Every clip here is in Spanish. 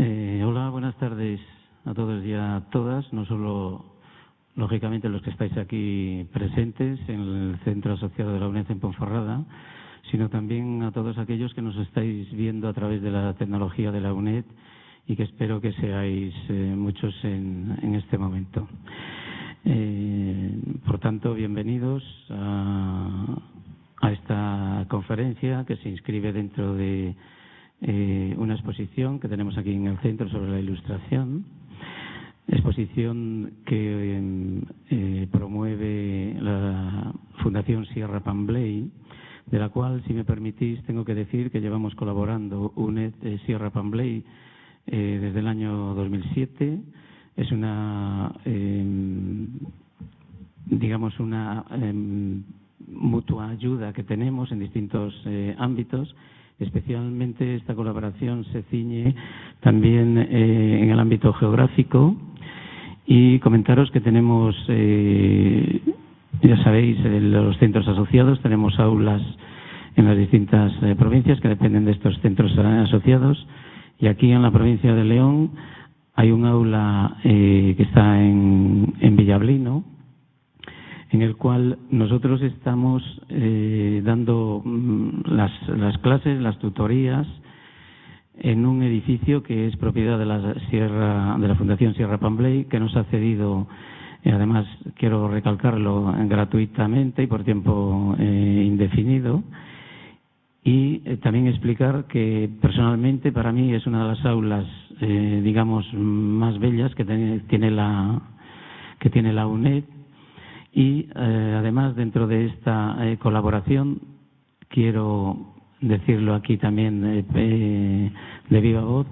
Hola, buenas tardes a todos y a todas, no solo, lógicamente, los que estáis aquí presentes en el Centro Asociado de la UNED en Ponferrada, sino también a todos aquellos que nos estáis viendo a través de la tecnología de la UNED y que espero que seáis muchos en este momento. Por tanto, bienvenidos a esta conferencia que se inscribe dentro de una exposición que tenemos aquí en el centro sobre la ilustración, exposición que promueve la Fundación Sierra Pambley, de la cual, si me permitís, tengo que decir que llevamos colaborando UNED Sierra Pambley desde el año 2007. Es una, digamos, una mutua ayuda que tenemos en distintos ámbitos. Especialmente esta colaboración se ciñe también en el ámbito geográfico, y comentaros que tenemos, ya sabéis, los centros asociados, tenemos aulas en las distintas provincias que dependen de estos centros asociados, y aquí en la provincia de León hay un aula que está en Villablino, en el cual nosotros estamos dando las clases, las tutorías, en un edificio que es propiedad de la Fundación Sierra Pambley, que nos ha cedido, además quiero recalcarlo, gratuitamente y por tiempo indefinido. Y también explicar que personalmente para mí es una de las aulas, digamos, más bellas que tiene la UNED. Y además, dentro de esta colaboración, quiero decirlo aquí también de viva voz,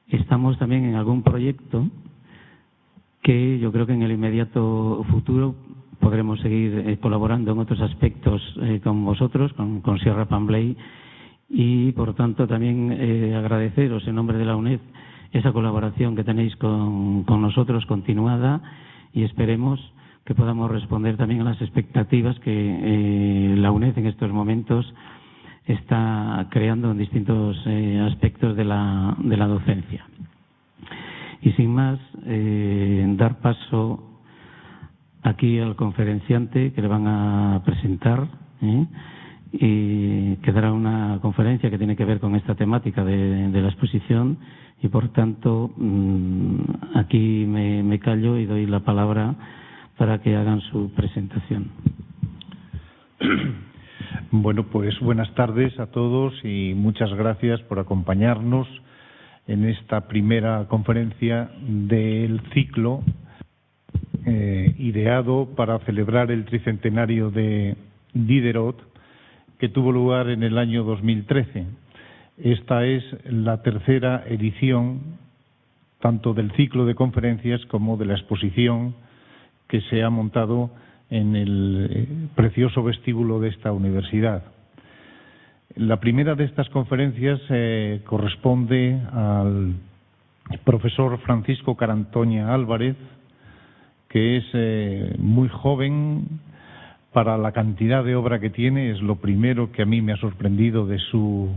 estamos también en algún proyecto que yo creo que en el inmediato futuro podremos seguir colaborando en otros aspectos con vosotros, con Sierra Pambley, y por tanto también agradeceros en nombre de la UNED esa colaboración que tenéis con nosotros continuada, y esperemos que podamos responder también a las expectativas que la UNED en estos momentos está creando en distintos aspectos de la docencia. Y sin más, dar paso aquí al conferenciante que le van a presentar, y que dará una conferencia que tiene que ver con esta temática de la exposición, y por tanto aquí me callo y doy la palabra para que hagan su presentación. Bueno, pues buenas tardes a todos y muchas gracias por acompañarnos en esta primera conferencia del ciclo ideado para celebrar el tricentenario de Diderot, que tuvo lugar en el año 2013. Esta es la tercera edición tanto del ciclo de conferencias como de la exposición que se ha montado en el precioso vestíbulo de esta universidad. La primera de estas conferencias corresponde al profesor Francisco Carantoña Álvarez, que es muy joven para la cantidad de obra que tiene. Es lo primero que a mí me ha sorprendido de su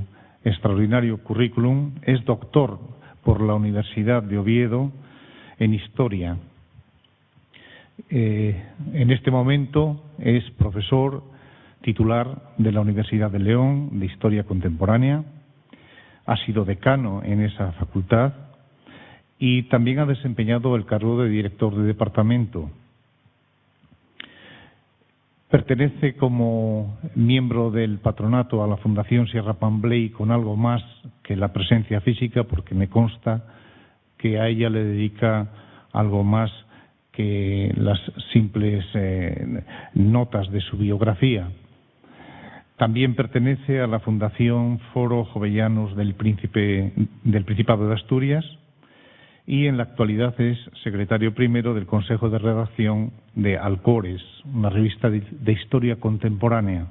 extraordinario currículum. Es doctor por la Universidad de Oviedo en Historia. En este momento es profesor titular de la Universidad de León de Historia Contemporánea, ha sido decano en esa facultad y también ha desempeñado el cargo de director de departamento. Pertenece como miembro del patronato a la Fundación Sierra Pambley con algo más que la presencia física, porque me consta que a ella le dedica algo más que las simples notas de su biografía. También pertenece a la Fundación Foro Jovellanos del Principado de Asturias y en la actualidad es secretario primero del Consejo de Redacción de Alcores, una revista de historia contemporánea.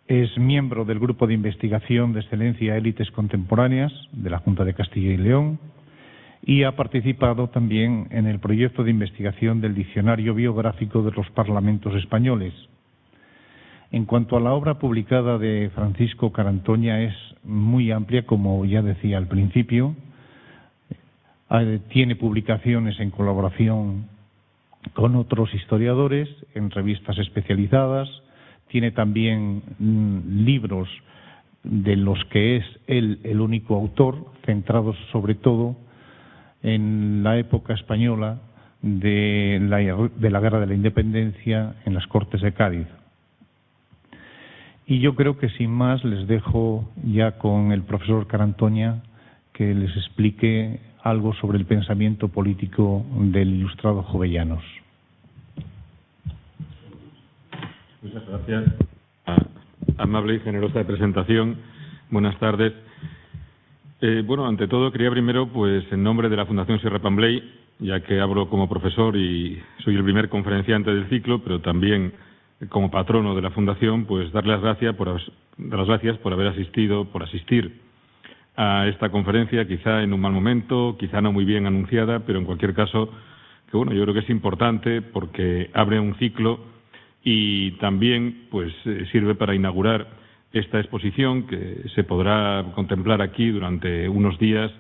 Es miembro del Grupo de Investigación de Excelencia Élites Contemporáneas de la Junta de Castilla y León y ha participado también en el proyecto de investigación del Diccionario Biográfico de los Parlamentos Españoles. En cuanto a la obra publicada de Francisco Carantoña, es muy amplia, como ya decía al principio. Tiene publicaciones en colaboración con otros historiadores, en revistas especializadas. Tiene también libros de los que es él el único autor, centrados sobre todo en la época española de la Guerra de la Independencia en las Cortes de Cádiz. Y yo creo que sin más les dejo ya con el profesor Carantoña que les explique algo sobre el pensamiento político del ilustrado Jovellanos. Muchas gracias. Amable y generosa presentación. Buenas tardes. Bueno, ante todo quería primero, pues en nombre de la Fundación Sierra Pambley, ya que hablo como profesor y soy el primer conferenciante del ciclo, pero también como patrono de la Fundación, pues dar las gracias por haber asistir a esta conferencia, quizá en un mal momento, quizá no muy bien anunciada, pero en cualquier caso, que bueno, yo creo que es importante porque abre un ciclo y también pues sirve para inaugurar esta exposición que se podrá contemplar aquí durante unos días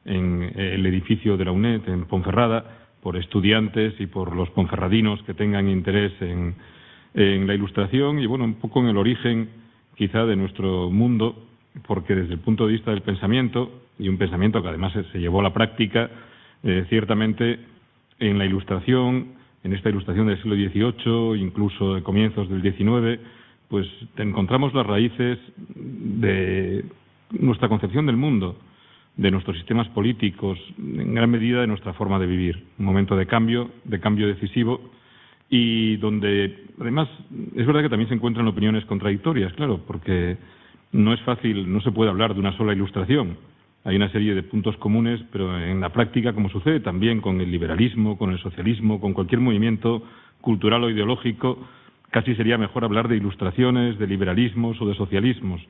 en el edificio de la UNED en Ponferrada por estudiantes y por los ponferradinos que tengan interés en la ilustración y bueno, un poco en el origen quizá de nuestro mundo, porque desde el punto de vista del pensamiento, y un pensamiento que además se llevó a la práctica, ciertamente en la ilustración, en esta ilustración del siglo XVIII, incluso de comienzos del XIX, pues encontramos las raíces de nuestra concepción del mundo, de nuestros sistemas políticos, en gran medida de nuestra forma de vivir. Un momento de cambio decisivo, y donde, además, es verdad que también se encuentran opiniones contradictorias, claro, porque no es fácil, no se puede hablar de una sola ilustración. Hay una serie de puntos comunes, pero en la práctica, como sucede también con el liberalismo, con el socialismo, con cualquier movimiento cultural o ideológico, casi sería mejor hablar de ilustraciones, de liberalismos o de socialismos.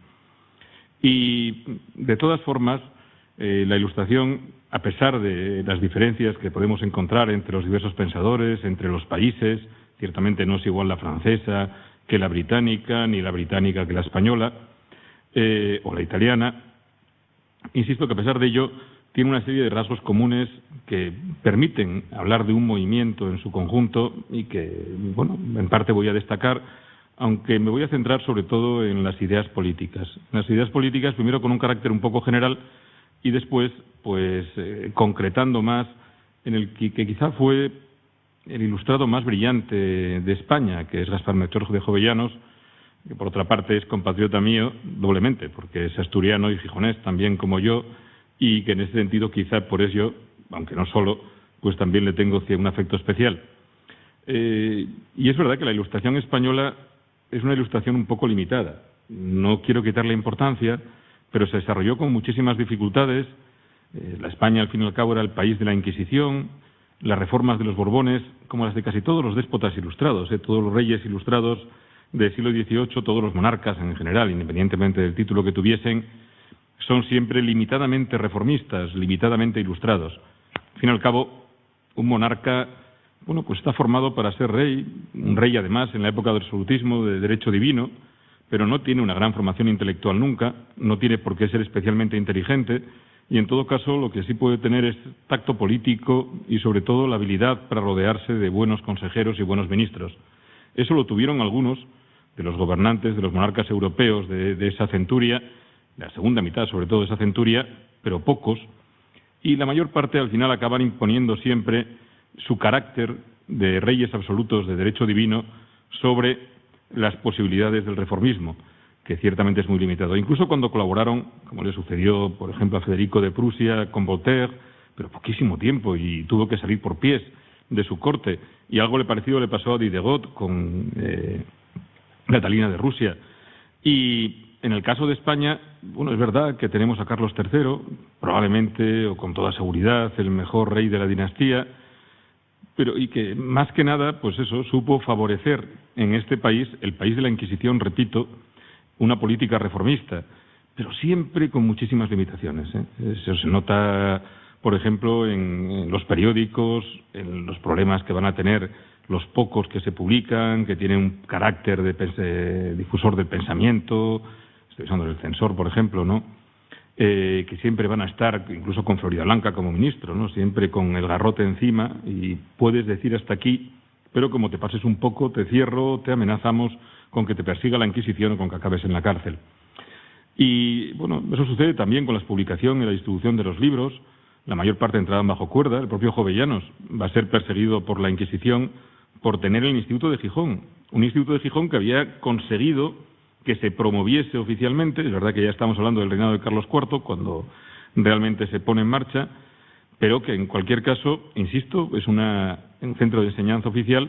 Y, de todas formas, la ilustración, a pesar de las diferencias que podemos encontrar entre los diversos pensadores, entre los países, ciertamente no es igual la francesa que la británica, ni la británica que la española, o la italiana. Insisto que a pesar de ello tiene una serie de rasgos comunes que permiten hablar de un movimiento en su conjunto y que, bueno, en parte voy a destacar, aunque me voy a centrar sobre todo en las ideas políticas. Las ideas políticas primero con un carácter un poco general y después, pues, concretando más en el que quizá fue el ilustrado más brillante de España, que es Gaspar Melchor de Jovellanos, que por otra parte es compatriota mío doblemente, porque es asturiano y gijonés también como yo, y que en ese sentido quizá por ello, aunque no solo, pues también le tengo un afecto especial. Y es verdad que la ilustración española es una ilustración un poco limitada. No quiero quitarle importancia, pero se desarrolló con muchísimas dificultades. La España, al fin y al cabo, era el país de la Inquisición. Las reformas de los Borbones, como las de casi todos los déspotas ilustrados, todos los reyes ilustrados del siglo XVIII, todos los monarcas en general, independientemente del título que tuviesen, son siempre limitadamente reformistas, limitadamente ilustrados. Al fin y al cabo, un monarca, bueno, pues está formado para ser rey, un rey además en la época del absolutismo, de derecho divino, pero no tiene una gran formación intelectual nunca, no tiene por qué ser especialmente inteligente, y en todo caso lo que sí puede tener es tacto político y sobre todo la habilidad para rodearse de buenos consejeros y buenos ministros. Eso lo tuvieron algunos de los gobernantes, de los monarcas europeos de esa centuria, de la segunda mitad sobre todo de esa centuria, pero pocos, y la mayor parte al final acaban imponiendo siempre su carácter de reyes absolutos de derecho divino sobre las posibilidades del reformismo, que ciertamente es muy limitado. Incluso cuando colaboraron, como le sucedió, por ejemplo, a Federico de Prusia con Voltaire, pero poquísimo tiempo, y tuvo que salir por pies de su corte, y algo parecido le pasó a Diderot con Catalina de Rusia. Y en el caso de España, bueno, es verdad que tenemos a Carlos III, probablemente, o con toda seguridad, el mejor rey de la dinastía, pero y que más que nada, pues eso, supo favorecer en este país, el país de la Inquisición, repito, una política reformista, pero siempre con muchísimas limitaciones. Eso se nota, por ejemplo, en los periódicos, en los problemas que van a tener los pocos que se publican, que tienen un carácter de difusor del pensamiento, estoy usando el Censor, por ejemplo, ¿no? Que siempre van a estar, incluso con Floridablanca como ministro, ¿no? Siempre con el garrote encima, y puedes decir hasta aquí, pero como te pases un poco, te cierro, te amenazamos con que te persiga la Inquisición o con que acabes en la cárcel. Y, bueno, eso sucede también con la publicación y la distribución de los libros. La mayor parte entraban bajo cuerda. El propio Jovellanos va a ser perseguido por la Inquisición por tener el Instituto de Gijón. Un Instituto de Gijón que había conseguido que se promoviese oficialmente. Es verdad que ya estamos hablando del reinado de Carlos IV, cuando realmente se pone en marcha, pero que en cualquier caso, insisto, es un centro de enseñanza oficial,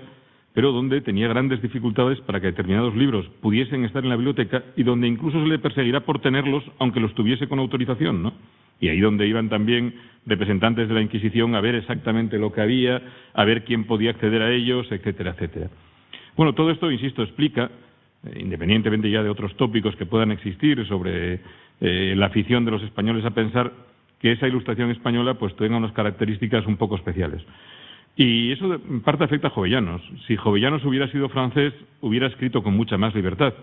pero donde tenía grandes dificultades para que determinados libros pudiesen estar en la biblioteca y donde incluso se le perseguirá por tenerlos, aunque los tuviese con autorización, ¿no? Y ahí donde iban también representantes de la Inquisición a ver exactamente lo que había, a ver quién podía acceder a ellos, etcétera, etcétera. Bueno, todo esto, insisto, explica, independientemente ya de otros tópicos que puedan existir sobre la afición de los españoles a pensar, que esa Ilustración española pues tenga unas características un poco especiales. Y eso en parte afecta a Jovellanos. Si Jovellanos hubiera sido francés, hubiera escrito con mucha más libertad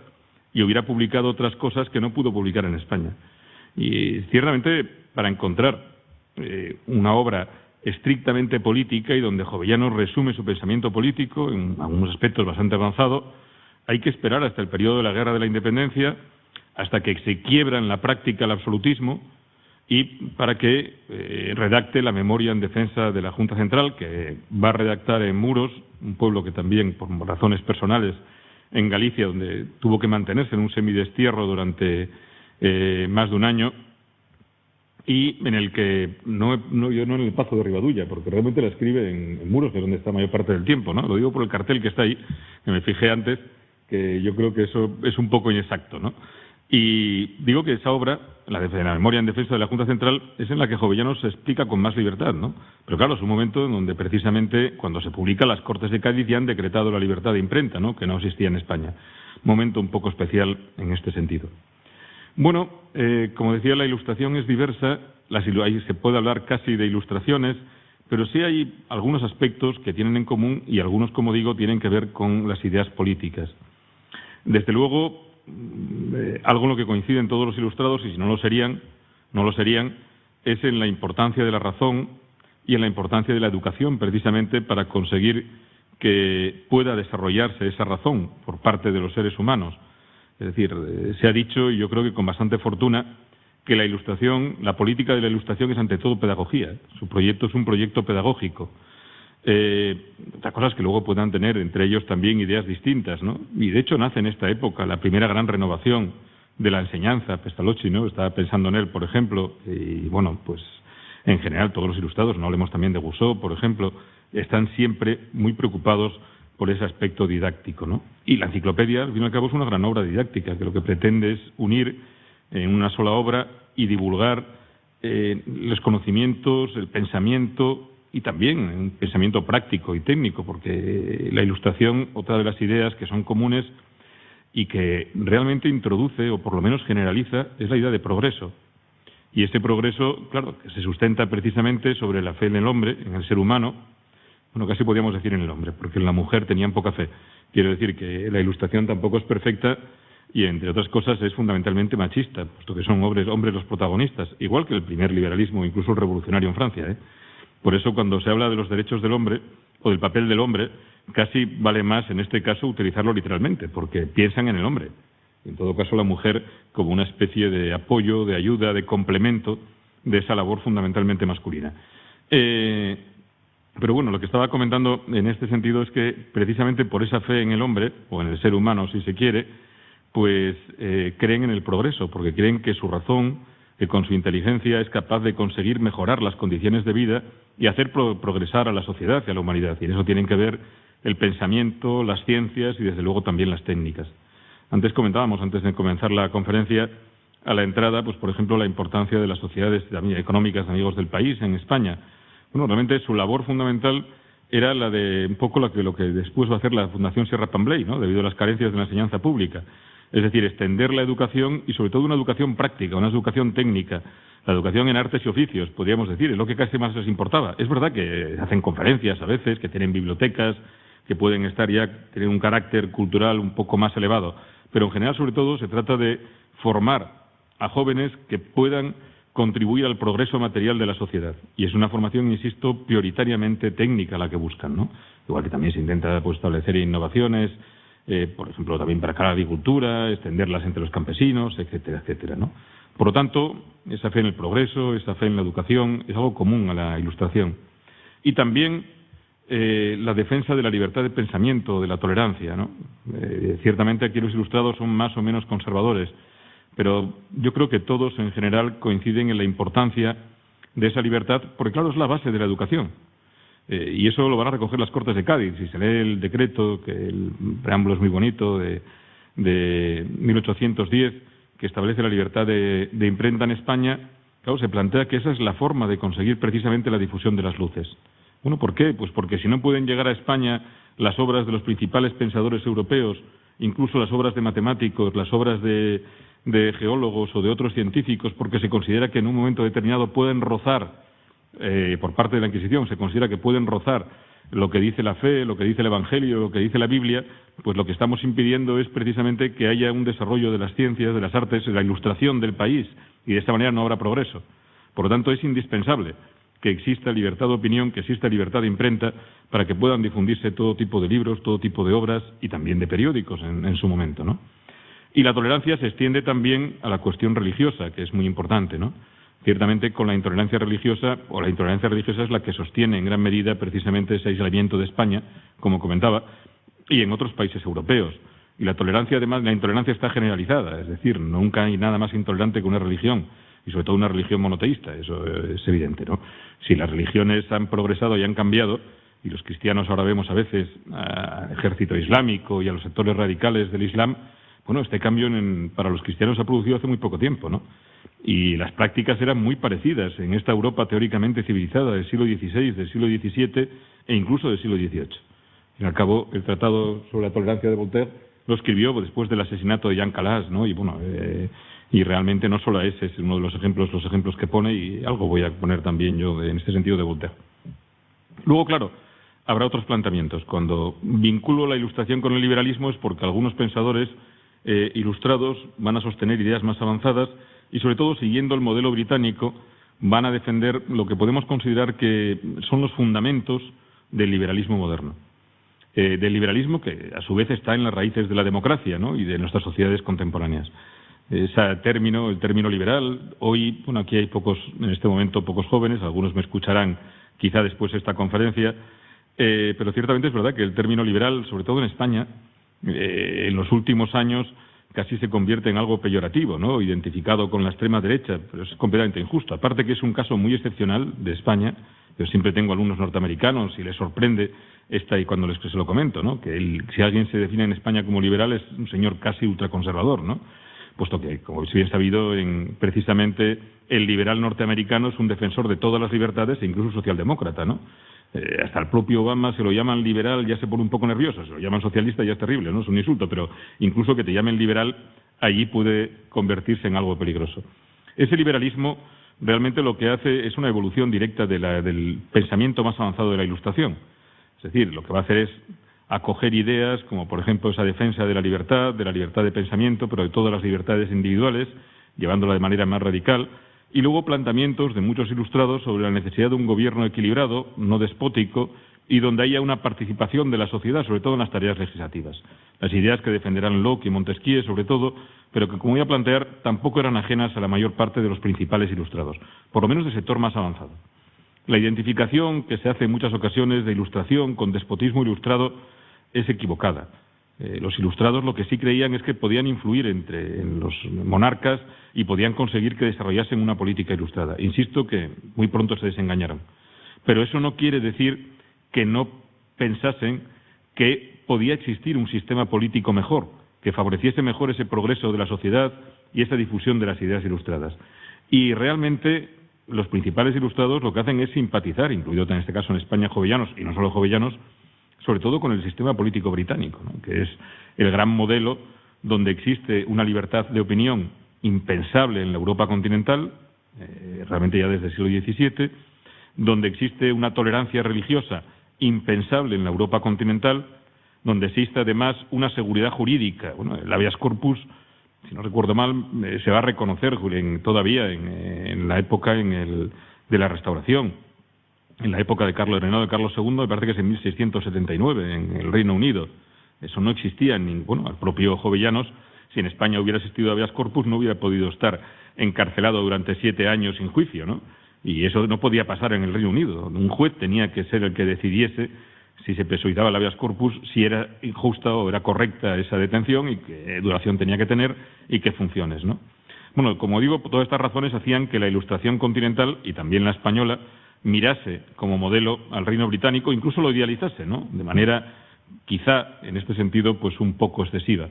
y hubiera publicado otras cosas que no pudo publicar en España. Y ciertamente, para encontrar una obra estrictamente política y donde Jovellanos resume su pensamiento político en algunos aspectos bastante avanzado, hay que esperar hasta el periodo de la Guerra de la Independencia, hasta que se quiebra en la práctica el absolutismo, y para que redacte la memoria en defensa de la Junta Central, que va a redactar en Muros, un pueblo que también, por razones personales, en Galicia, donde tuvo que mantenerse en un semidestierro durante más de un año, y en el que, no en el Pazo de Ribadulla, porque realmente la escribe en Muros, que es donde está la mayor parte del tiempo, ¿no? Lo digo por el cartel que está ahí, que me fijé antes, que yo creo que eso es un poco inexacto, ¿no? Y digo que esa obra, la memoria en defensa de la Junta Central, es en la que Jovellanos se explica con más libertad, ¿no? Pero claro, es un momento en donde precisamente cuando se publica, las Cortes de Cádiz ya han decretado la libertad de imprenta, ¿no? Que no existía en España. Momento un poco especial en este sentido. Bueno, como decía, la Ilustración es diversa, ahí se puede hablar casi de ilustraciones, pero sí hay algunos aspectos que tienen en común y algunos, como digo, tienen que ver con las ideas políticas. Desde luego, algo en lo que coinciden todos los ilustrados, y si no lo serían, es en la importancia de la razón y en la importancia de la educación, precisamente para conseguir que pueda desarrollarse esa razón por parte de los seres humanos. Es decir, se ha dicho, y yo creo que con bastante fortuna, que la Ilustración, la política de la Ilustración es ante todo pedagogía. Su proyecto es un proyecto pedagógico. Otras cosas que luego puedan tener entre ellos también ideas distintas, ¿no? Y de hecho nace en esta época la primera gran renovación de la enseñanza. Pestalozzi, ¿no?, estaba pensando en él, por ejemplo, y bueno, pues en general todos los ilustrados, no hablemos también de Gusseau, por ejemplo, están siempre muy preocupados por ese aspecto didáctico, ¿no? Y la enciclopedia, al fin y al cabo, es una gran obra didáctica que lo que pretende es unir en una sola obra y divulgar los conocimientos, el pensamiento y también un pensamiento práctico y técnico, porque la Ilustración, otra de las ideas que son comunes y que realmente introduce, o por lo menos generaliza, es la idea de progreso. Y ese progreso, claro, que se sustenta precisamente sobre la fe en el hombre, en el ser humano, bueno, casi podríamos decir en el hombre, porque en la mujer tenían poca fe. Quiero decir que la Ilustración tampoco es perfecta y, entre otras cosas, es fundamentalmente machista, puesto que son hombres los protagonistas, igual que el primer liberalismo, incluso el revolucionario en Francia, Por eso, cuando se habla de los derechos del hombre o del papel del hombre, casi vale más, en este caso, utilizarlo literalmente, porque piensan en el hombre. En todo caso, la mujer como una especie de apoyo, de ayuda, de complemento de esa labor fundamentalmente masculina. Pero bueno, lo que estaba comentando en este sentido es que precisamente por esa fe en el hombre, o en el ser humano, si se quiere, pues creen en el progreso, porque creen que su razón, que con su inteligencia es capaz de conseguir mejorar las condiciones de vida y hacer progresar a la sociedad y a la humanidad. Y en eso tienen que ver el pensamiento, las ciencias y, desde luego, también las técnicas. Antes comentábamos, antes de comenzar la conferencia, a la entrada, pues por ejemplo, la importancia de las sociedades económicas de amigos del país en España. Bueno, realmente su labor fundamental era la de un poco lo que después va a hacer la Fundación Sierra Pambley, ¿no?, debido a las carencias de la enseñanza pública. Es decir, extender la educación y, sobre todo, una educación práctica, una educación técnica. La educación en artes y oficios, podríamos decir, es lo que casi más les importaba. Es verdad que hacen conferencias a veces, que tienen bibliotecas, que pueden estar ya, tener un carácter cultural un poco más elevado. Pero en general, sobre todo, se trata de formar a jóvenes que puedan contribuir al progreso material de la sociedad. Y es una formación, insisto, prioritariamente técnica la que buscan, ¿no? Igual que también se intenta pues, establecer innovaciones, por ejemplo, también para la agricultura, extenderlas entre los campesinos, etcétera, etcétera, ¿no? Por lo tanto, esa fe en el progreso, esa fe en la educación, es algo común a la Ilustración. Y también la defensa de la libertad de pensamiento, de la tolerancia, ¿no? Ciertamente aquí los ilustrados son más o menos conservadores, pero yo creo que todos en general coinciden en la importancia de esa libertad, porque claro, es la base de la educación. Y eso lo van a recoger las Cortes de Cádiz. Si se lee el decreto, que el preámbulo es muy bonito, de 1810, que establece la libertad de imprenta en España, claro, se plantea que esa es la forma de conseguir precisamente la difusión de las luces. Bueno, ¿por qué? Pues porque si no pueden llegar a España las obras de los principales pensadores europeos, incluso las obras de matemáticos, las obras de geólogos o de otros científicos, porque se considera que en un momento determinado pueden rozar, por parte de la Inquisición, se considera que pueden rozar lo que dice la fe, lo que dice el Evangelio, lo que dice la Biblia, pues lo que estamos impidiendo es precisamente que haya un desarrollo de las ciencias, de las artes, de la ilustración del país, y de esta manera no habrá progreso. Por lo tanto, es indispensable que exista libertad de opinión, que exista libertad de imprenta, para que puedan difundirse todo tipo de libros, todo tipo de obras y también de periódicos en su momento, ¿no? Y la tolerancia se extiende también a la cuestión religiosa, que es muy importante, ¿no? Ciertamente con la intolerancia religiosa, o la intolerancia religiosa es la que sostiene en gran medida precisamente ese aislamiento de España, como comentaba, y en otros países europeos. Y la tolerancia, además, la intolerancia está generalizada, es decir, nunca hay nada más intolerante que una religión, y sobre todo una religión monoteísta, eso es evidente, ¿no? Si las religiones han progresado y han cambiado, y los cristianos ahora vemos a veces al ejército islámico y a los sectores radicales del Islam, bueno, este cambio para los cristianos se ha producido hace muy poco tiempo, ¿no? Y las prácticas eran muy parecidas en esta Europa teóricamente civilizada del siglo XVI, del siglo XVII e incluso del siglo XVIII. Al cabo, el Tratado sobre la Tolerancia de Voltaire lo escribió después del asesinato de Jean Calas, ¿no? Y bueno, y realmente no solo ese es uno de los ejemplos que pone, y algo voy a poner también yo en este sentido de Voltaire. Luego, claro, habrá otros planteamientos. Cuando vinculo la Ilustración con el liberalismo es porque algunos pensadores ilustrados van a sostener ideas más avanzadas y, sobre todo, siguiendo el modelo británico, van a defender lo que podemos considerar que son los fundamentos del liberalismo moderno. Del liberalismo que, a su vez, está en las raíces de la democracia, ¿no? Y de nuestras sociedades contemporáneas. El término liberal, hoy, bueno, aquí hay en este momento pocos jóvenes, algunos me escucharán quizá después de esta conferencia, pero ciertamente es verdad que el término liberal, sobre todo en España, en los últimos años casi se convierte en algo peyorativo, ¿no? Identificado con la extrema derecha, pero es completamente injusto. Aparte que es un caso muy excepcional de España. Yo siempre tengo alumnos norteamericanos y les sorprende y cuando se lo comento, ¿no? Que si alguien se define en España como liberal es un señor casi ultraconservador, ¿no? Puesto que, como es bien sabido, precisamente el liberal norteamericano es un defensor de todas las libertades e incluso socialdemócrata, ¿no? Hasta el propio Obama se lo llaman liberal, ya se pone un poco nervioso, se lo llaman socialista, ya es terrible, ¿no? Es un insulto, pero incluso que te llamen liberal, allí puede convertirse en algo peligroso. Ese liberalismo realmente lo que hace es una evolución directa del pensamiento más avanzado de la Ilustración. Es decir, lo que va a hacer es acoger ideas como, por ejemplo, esa defensa de la libertad de pensamiento, pero de todas las libertades individuales, llevándola de manera más radical, y luego planteamientos de muchos ilustrados sobre la necesidad de un gobierno equilibrado, no despótico, y donde haya una participación de la sociedad, sobre todo en las tareas legislativas. Las ideas que defenderán Locke y Montesquieu, sobre todo, pero que, como voy a plantear, tampoco eran ajenas a la mayor parte de los principales ilustrados, por lo menos del sector más avanzado. La identificación que se hace en muchas ocasiones de Ilustración con despotismo ilustrado es equivocada. Los ilustrados lo que sí creían es que podían influir en los monarcas y podían conseguir que desarrollasen una política ilustrada. Insisto que muy pronto se desengañaron. Pero eso no quiere decir que no pensasen que podía existir un sistema político mejor, que favoreciese mejor ese progreso de la sociedad y esa difusión de las ideas ilustradas. Y realmente los principales ilustrados lo que hacen es simpatizar, incluido en este caso en España Jovellanos, y no solo Jovellanos, sobre todo con el sistema político británico, ¿no? Que es el gran modelo donde existe una libertad de opinión impensable en la Europa continental, realmente ya desde el siglo XVII, donde existe una tolerancia religiosa impensable en la Europa continental, donde existe además una seguridad jurídica. Bueno, el habeas corpus, si no recuerdo mal, se va a reconocer todavía en la época de la Restauración. En la época de el reinado de Carlos II, me parece que es en 1679, en el Reino Unido. Eso no existía al propio Jovellanos. Si en España hubiera existido habeas corpus, no hubiera podido estar encarcelado durante 7 años sin juicio, ¿no? Y eso no podía pasar en el Reino Unido. Un juez tenía que ser el que decidiese si se solicitaba el habeas corpus, si era injusta o era correcta esa detención y qué duración tenía que tener y qué funciones, ¿no? Bueno, como digo, todas estas razones hacían que la Ilustración continental y también la española mirase como modelo al Reino británico, incluso lo idealizase, ¿no? De manera, quizá, en este sentido, pues un poco excesiva.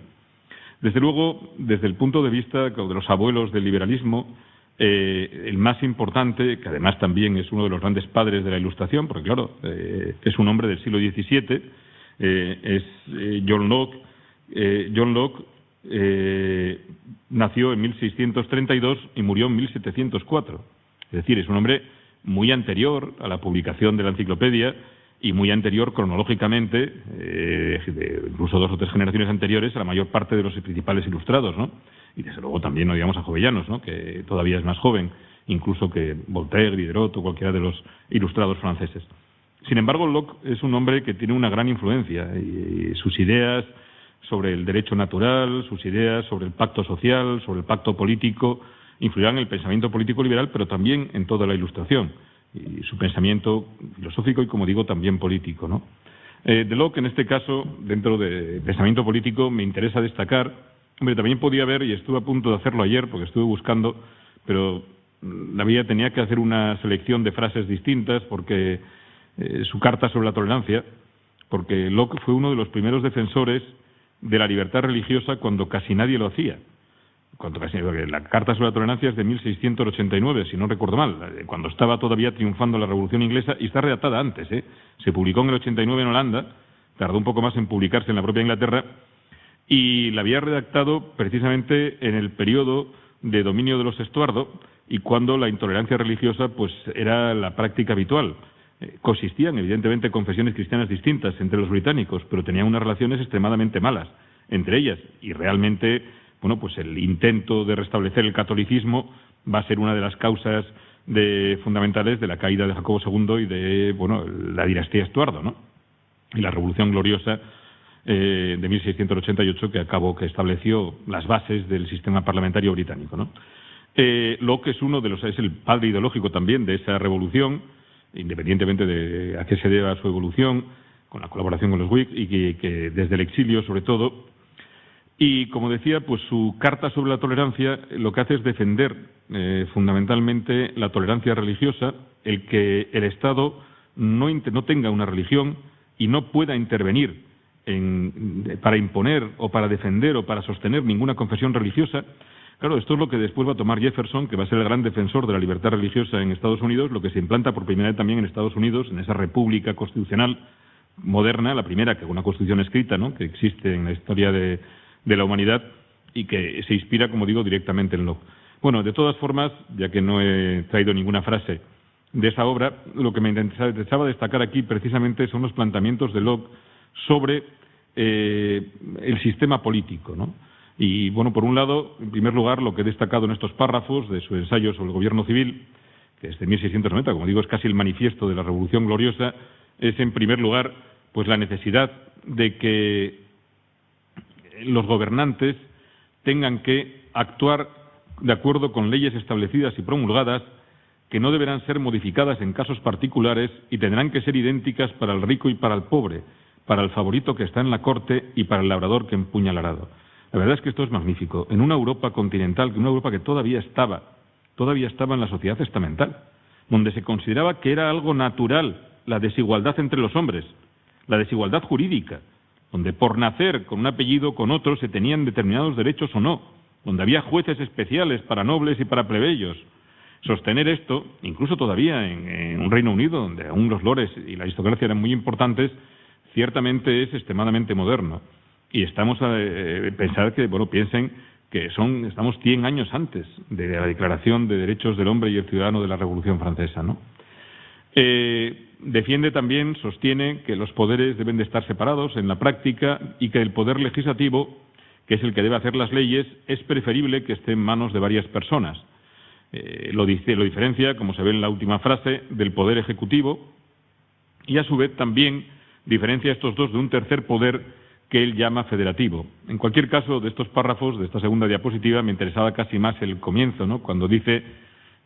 Desde luego, desde el punto de vista de los abuelos del liberalismo, el más importante, que además también es uno de los grandes padres de la Ilustración, porque claro, es un hombre del siglo XVII, es John Locke. John Locke nació en 1632 y murió en 1704. Es decir, es un hombre muy anterior a la publicación de la enciclopedia y muy anterior cronológicamente, incluso 2 o 3 generaciones anteriores, a la mayor parte de los principales ilustrados, ¿no? Y desde luego también, no digamos, a Jovellanos, ¿no? Que todavía es más joven, incluso que Voltaire, Diderot o cualquiera de los ilustrados franceses. Sin embargo, Locke es un hombre que tiene una gran influencia y sus ideas sobre el derecho natural, sus ideas sobre el pacto social, sobre el pacto político, influirán en el pensamiento político liberal, pero también en toda la Ilustración, y su pensamiento filosófico y, como digo, también político, ¿no? De Locke, en este caso, dentro de pensamiento político, me interesa destacar, hombre, también podía haber, y estuve a punto de hacerlo ayer, porque estuve buscando, pero tenía que hacer una selección de frases distintas, porque su carta sobre la tolerancia, porque Locke fue uno de los primeros defensores de la libertad religiosa cuando casi nadie lo hacía. La Carta sobre la Tolerancia es de 1689, si no recuerdo mal, cuando estaba todavía triunfando la Revolución Inglesa, y está redactada antes, Se publicó en el 89 en Holanda, tardó un poco más en publicarse en la propia Inglaterra, y la había redactado precisamente en el periodo de dominio de los Estuardo, y cuando la intolerancia religiosa pues era la práctica habitual. Coexistían, evidentemente, confesiones cristianas distintas entre los británicos, pero tenían unas relaciones extremadamente malas entre ellas, y realmente, bueno, pues el intento de restablecer el catolicismo va a ser una de las causas fundamentales de la caída de Jacobo II y de, bueno, la dinastía Estuardo, ¿no? Y la Revolución Gloriosa de 1688 que estableció las bases del sistema parlamentario británico, ¿no? Locke es el padre ideológico también de esa revolución, independientemente de a qué se deba su evolución, con la colaboración con los Whigs y que desde el exilio, sobre todo. Y, como decía, pues su carta sobre la tolerancia lo que hace es defender fundamentalmente la tolerancia religiosa, el que el Estado no tenga una religión y no pueda intervenir para imponer o para defender o para sostener ninguna confesión religiosa. Claro, esto es lo que después va a tomar Jefferson, que va a ser el gran defensor de la libertad religiosa en Estados Unidos, lo que se implanta por primera vez también en Estados Unidos, en esa república constitucional moderna, la primera, que es una constitución escrita, ¿no?, que existe en la historia de la humanidad y que se inspira, como digo, directamente en Locke. Bueno, de todas formas, ya que no he traído ninguna frase de esa obra, lo que me interesaba destacar aquí precisamente son los planteamientos de Locke sobre el sistema político, ¿no? Y, bueno, por un lado, en primer lugar, lo que he destacado en estos párrafos de su ensayo sobre el gobierno civil, que es de 1690, como digo, es casi el manifiesto de la Revolución Gloriosa, es, en primer lugar, pues la necesidad de que los gobernantes tengan que actuar de acuerdo con leyes establecidas y promulgadas, que no deberán ser modificadas en casos particulares y tendrán que ser idénticas para el rico y para el pobre, para el favorito que está en la corte y para el labrador que empuña el arado. La verdad es que esto es magnífico. En una Europa continental, una Europa que todavía estaba en la sociedad estamental, donde se consideraba que era algo natural la desigualdad entre los hombres, la desigualdad jurídica, donde por nacer con un apellido con otro se tenían determinados derechos o no, donde había jueces especiales para nobles y para plebeyos. Sostener esto, incluso todavía en un Reino Unido, donde aún los lores y la aristocracia eran muy importantes, ciertamente es extremadamente moderno. Y estamos a pensar que, bueno, piensen que estamos 100 años antes de la Declaración de Derechos del Hombre y el Ciudadano de la Revolución Francesa, ¿no? defiende también, sostiene que los poderes deben de estar separados en la práctica y que el poder legislativo, que es el que debe hacer las leyes, es preferible que esté en manos de varias personas. Lo diferencia, como se ve en la última frase, del poder ejecutivo y a su vez también diferencia a estos dos de un tercer poder que él llama federativo. En cualquier caso, de estos párrafos, de esta segunda diapositiva, me interesaba casi más el comienzo, ¿no?, cuando dice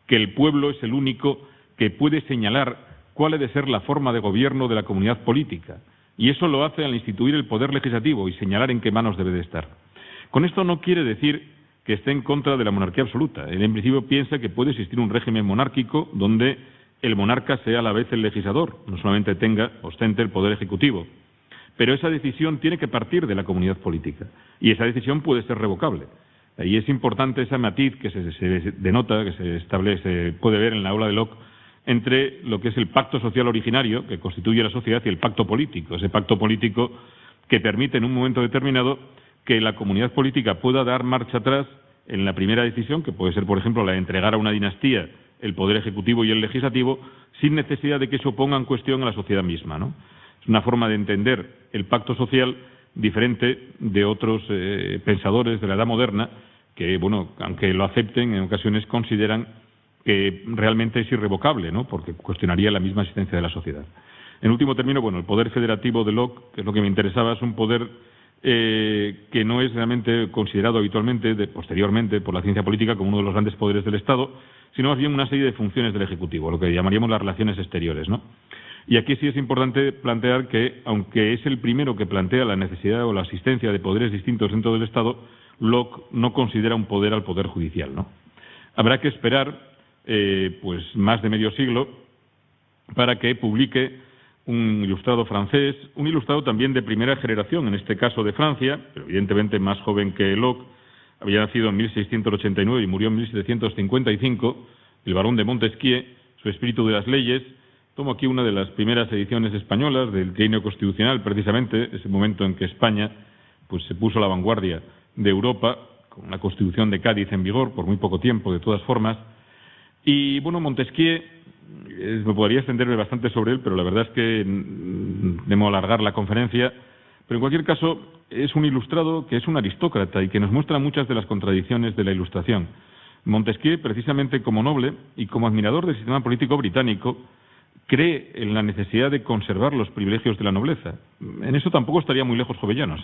que el pueblo es el único que puede señalar cuál ha de ser la forma de gobierno de la comunidad política, y eso lo hace al instituir el poder legislativo y señalar en qué manos debe de estar. Con esto no quiere decir que esté en contra de la monarquía absoluta. Él, en principio, piensa que puede existir un régimen monárquico donde el monarca sea a la vez el legislador, no solamente ostente el poder ejecutivo. Pero esa decisión tiene que partir de la comunidad política, y esa decisión puede ser revocable. Y es importante ese matiz que se denota, que se establece, puede ver en la obra de Locke, entre lo que es el pacto social originario, que constituye la sociedad, y el pacto político. Ese pacto político que permite en un momento determinado que la comunidad política pueda dar marcha atrás en la primera decisión, que puede ser, por ejemplo, la de entregar a una dinastía el poder ejecutivo y el legislativo, sin necesidad de que eso ponga en cuestión a la sociedad misma, ¿no? Es una forma de entender el pacto social diferente de otros pensadores de la edad moderna que, bueno, aunque lo acepten, en ocasiones consideran que realmente es irrevocable, ¿no?, porque cuestionaría la misma existencia de la sociedad. En último término, bueno, el poder federativo de Locke, que es lo que me interesaba, es un poder que no es realmente considerado habitualmente, posteriormente, por la ciencia política como uno de los grandes poderes del Estado, sino más bien una serie de funciones del Ejecutivo, lo que llamaríamos las relaciones exteriores, ¿no? Y aquí sí es importante plantear que, aunque es el primero que plantea la necesidad o la existencia de poderes distintos dentro del Estado, Locke no considera un poder al poder judicial, ¿no? Habrá que esperar pues más de medio siglo para que publique un ilustrado francés, un ilustrado también de primera generación, en este caso de Francia, pero evidentemente más joven que Locke. Había nacido en 1689 y murió en 1755, el barón de Montesquieu, Su espíritu de las leyes. Tomo aquí una de las primeras ediciones españolas del Trienio Constitucional, precisamente ese momento en que España pues se puso a la vanguardia de Europa, con la Constitución de Cádiz en vigor, por muy poco tiempo, de todas formas. Y, bueno, Montesquieu, me podría extenderme bastante sobre él, pero la verdad es que debo alargar la conferencia. Pero, en cualquier caso, es un ilustrado que es un aristócrata y que nos muestra muchas de las contradicciones de la Ilustración. Montesquieu, precisamente como noble y como admirador del sistema político británico, cree en la necesidad de conservar los privilegios de la nobleza. En eso tampoco estaría muy lejos Jovellanos,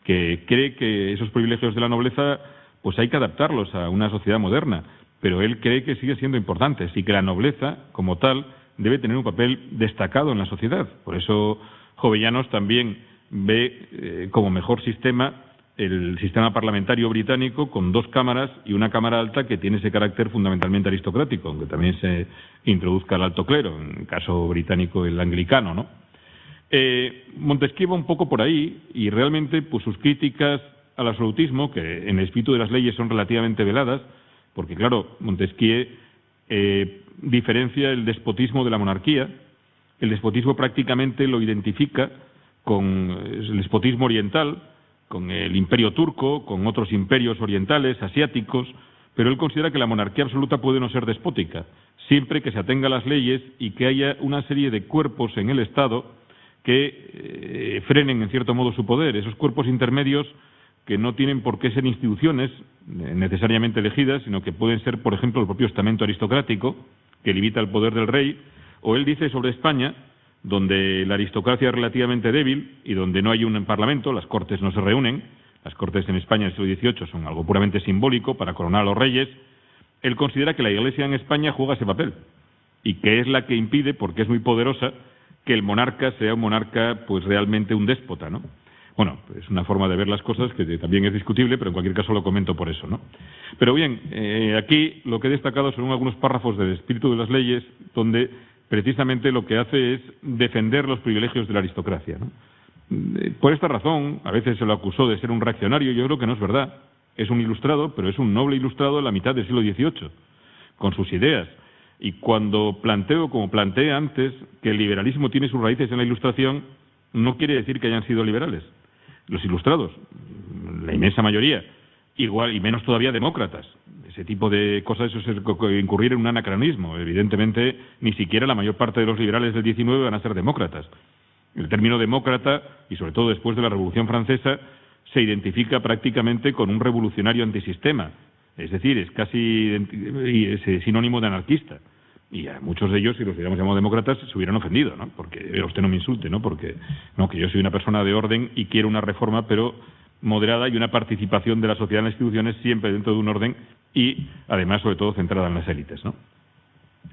que cree que esos privilegios de la nobleza pues hay que adaptarlos a una sociedad moderna, pero él cree que siguen siendo importantes y que la nobleza, como tal, debe tener un papel destacado en la sociedad. Por eso Jovellanos también ve como mejor sistema el sistema parlamentario británico, con dos cámaras y una cámara alta que tiene ese carácter fundamentalmente aristocrático, aunque también se introduzca el alto clero, en el caso británico el anglicano, ¿no? Montesquieu va un poco por ahí, y realmente pues sus críticas al absolutismo, que en el espíritu de las leyes son relativamente veladas, porque claro, Montesquieu diferencia el despotismo de la monarquía. El despotismo prácticamente lo identifica con el despotismo oriental, con el imperio turco, con otros imperios orientales, asiáticos, pero él considera que la monarquía absoluta puede no ser despótica, siempre que se atenga a las leyes y que haya una serie de cuerpos en el Estado que frenen en cierto modo su poder, esos cuerpos intermedios que no tienen por qué ser instituciones necesariamente elegidas, sino que pueden ser, por ejemplo, el propio estamento aristocrático, que limita el poder del rey. O él dice sobre España, donde la aristocracia es relativamente débil y donde no hay un parlamento, las cortes no se reúnen, las cortes en España del siglo XVIII son algo puramente simbólico para coronar a los reyes. Él considera que la Iglesia en España juega ese papel y que es la que impide, porque es muy poderosa, que el monarca sea un monarca pues realmente un déspota, ¿no? Bueno, es una forma de ver las cosas que también es discutible, pero en cualquier caso lo comento por eso, ¿no? Pero bien, aquí lo que he destacado son algunos párrafos del espíritu de las leyes, donde precisamente lo que hace es defender los privilegios de la aristocracia, ¿no? Por esta razón, a veces se lo acusó de ser un reaccionario. Yo creo que no es verdad. Es un ilustrado, pero es un noble ilustrado de la mitad del siglo XVIII, con sus ideas. Y cuando planteo, como planteé antes, que el liberalismo tiene sus raíces en la Ilustración, no quiere decir que hayan sido liberales. Los ilustrados, la inmensa mayoría, igual y menos todavía demócratas. ese tipo de cosas, eso es incurrir en un anacronismo. Evidentemente, ni siquiera la mayor parte de los liberales del 19 van a ser demócratas. El término demócrata, y sobre todo después de la Revolución Francesa, se identifica prácticamente con un revolucionario antisistema. Es decir, es casi es sinónimo de anarquista. Y a muchos de ellos, si los hubiéramos llamado demócratas, se hubieran ofendido, ¿no? Porque usted no me insulte, ¿no? Porque no, que yo soy una persona de orden y quiero una reforma, pero moderada y una participación de la sociedad en las instituciones siempre dentro de un orden y, además, sobre todo, centrada en las élites, ¿no?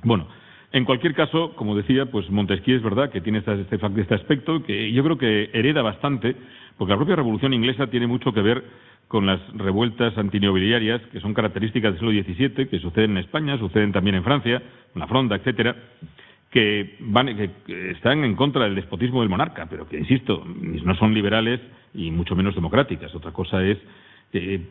Bueno, en cualquier caso, como decía, pues Montesquieu es verdad que tiene este aspecto que yo creo que hereda bastante, porque la propia Revolución Inglesa tiene mucho que ver con las revueltas antinobiliarias que son características del siglo XVII, que suceden en España, suceden también en Francia, en la Fronda, etcétera, que están en contra del despotismo del monarca, pero que, insisto, no son liberales y mucho menos democráticas. Otra cosa es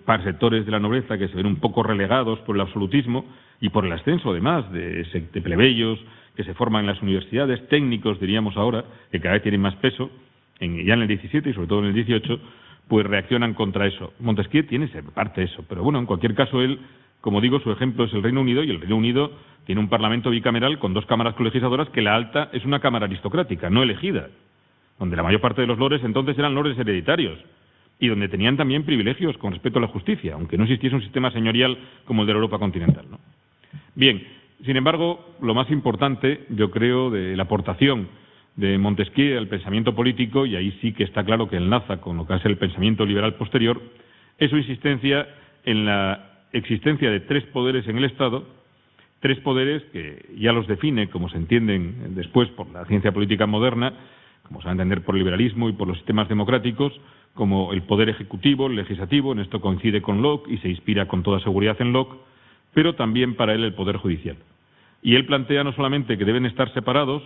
para sectores de la nobleza que se ven un poco relegados por el absolutismo y por el ascenso, además, de plebeyos que se forman en las universidades, técnicos, diríamos ahora, que cada vez tienen más peso, ya en el 17 y sobre todo en el 18, pues reaccionan contra eso. Montesquieu tiene parte de eso, pero bueno, en cualquier caso él, como digo, su ejemplo es el Reino Unido, y el Reino Unido tiene un parlamento bicameral con 2 cámaras colegisladoras, que la alta es una cámara aristocrática, no elegida, donde la mayor parte de los lores entonces eran lores hereditarios, y donde tenían también privilegios con respecto a la justicia, aunque no existiese un sistema señorial como el de la Europa continental, ¿no? Bien, sin embargo, lo más importante, yo creo, de la aportación de Montesquieu al pensamiento político, y ahí sí que está claro que enlaza con lo que es el pensamiento liberal posterior, es su insistencia en la existencia de 3 poderes en el Estado, 3 poderes que ya los define, como se entienden después por la ciencia política moderna, como se va a entender por el liberalismo y por los sistemas democráticos, como el poder ejecutivo, el legislativo, en esto coincide con Locke y se inspira con toda seguridad en Locke, pero también para él el poder judicial. Y él plantea no solamente que deben estar separados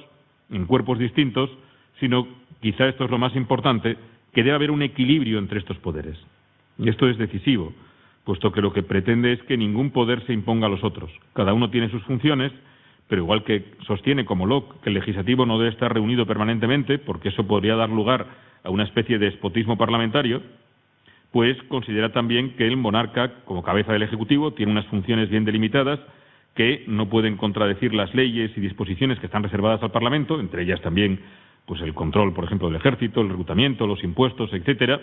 en cuerpos distintos, sino, quizá esto es lo más importante, que debe haber un equilibrio entre estos poderes. Y esto es decisivo, puesto que lo que pretende es que ningún poder se imponga a los otros. Cada uno tiene sus funciones, pero igual que sostiene, como Locke, que el legislativo no debe estar reunido permanentemente, porque eso podría dar lugar a una especie de despotismo parlamentario, pues considera también que el monarca, como cabeza del Ejecutivo, tiene unas funciones bien delimitadas que no pueden contradecir las leyes y disposiciones que están reservadas al Parlamento, entre ellas también pues el control, por ejemplo, del ejército, el reclutamiento, los impuestos, etcétera.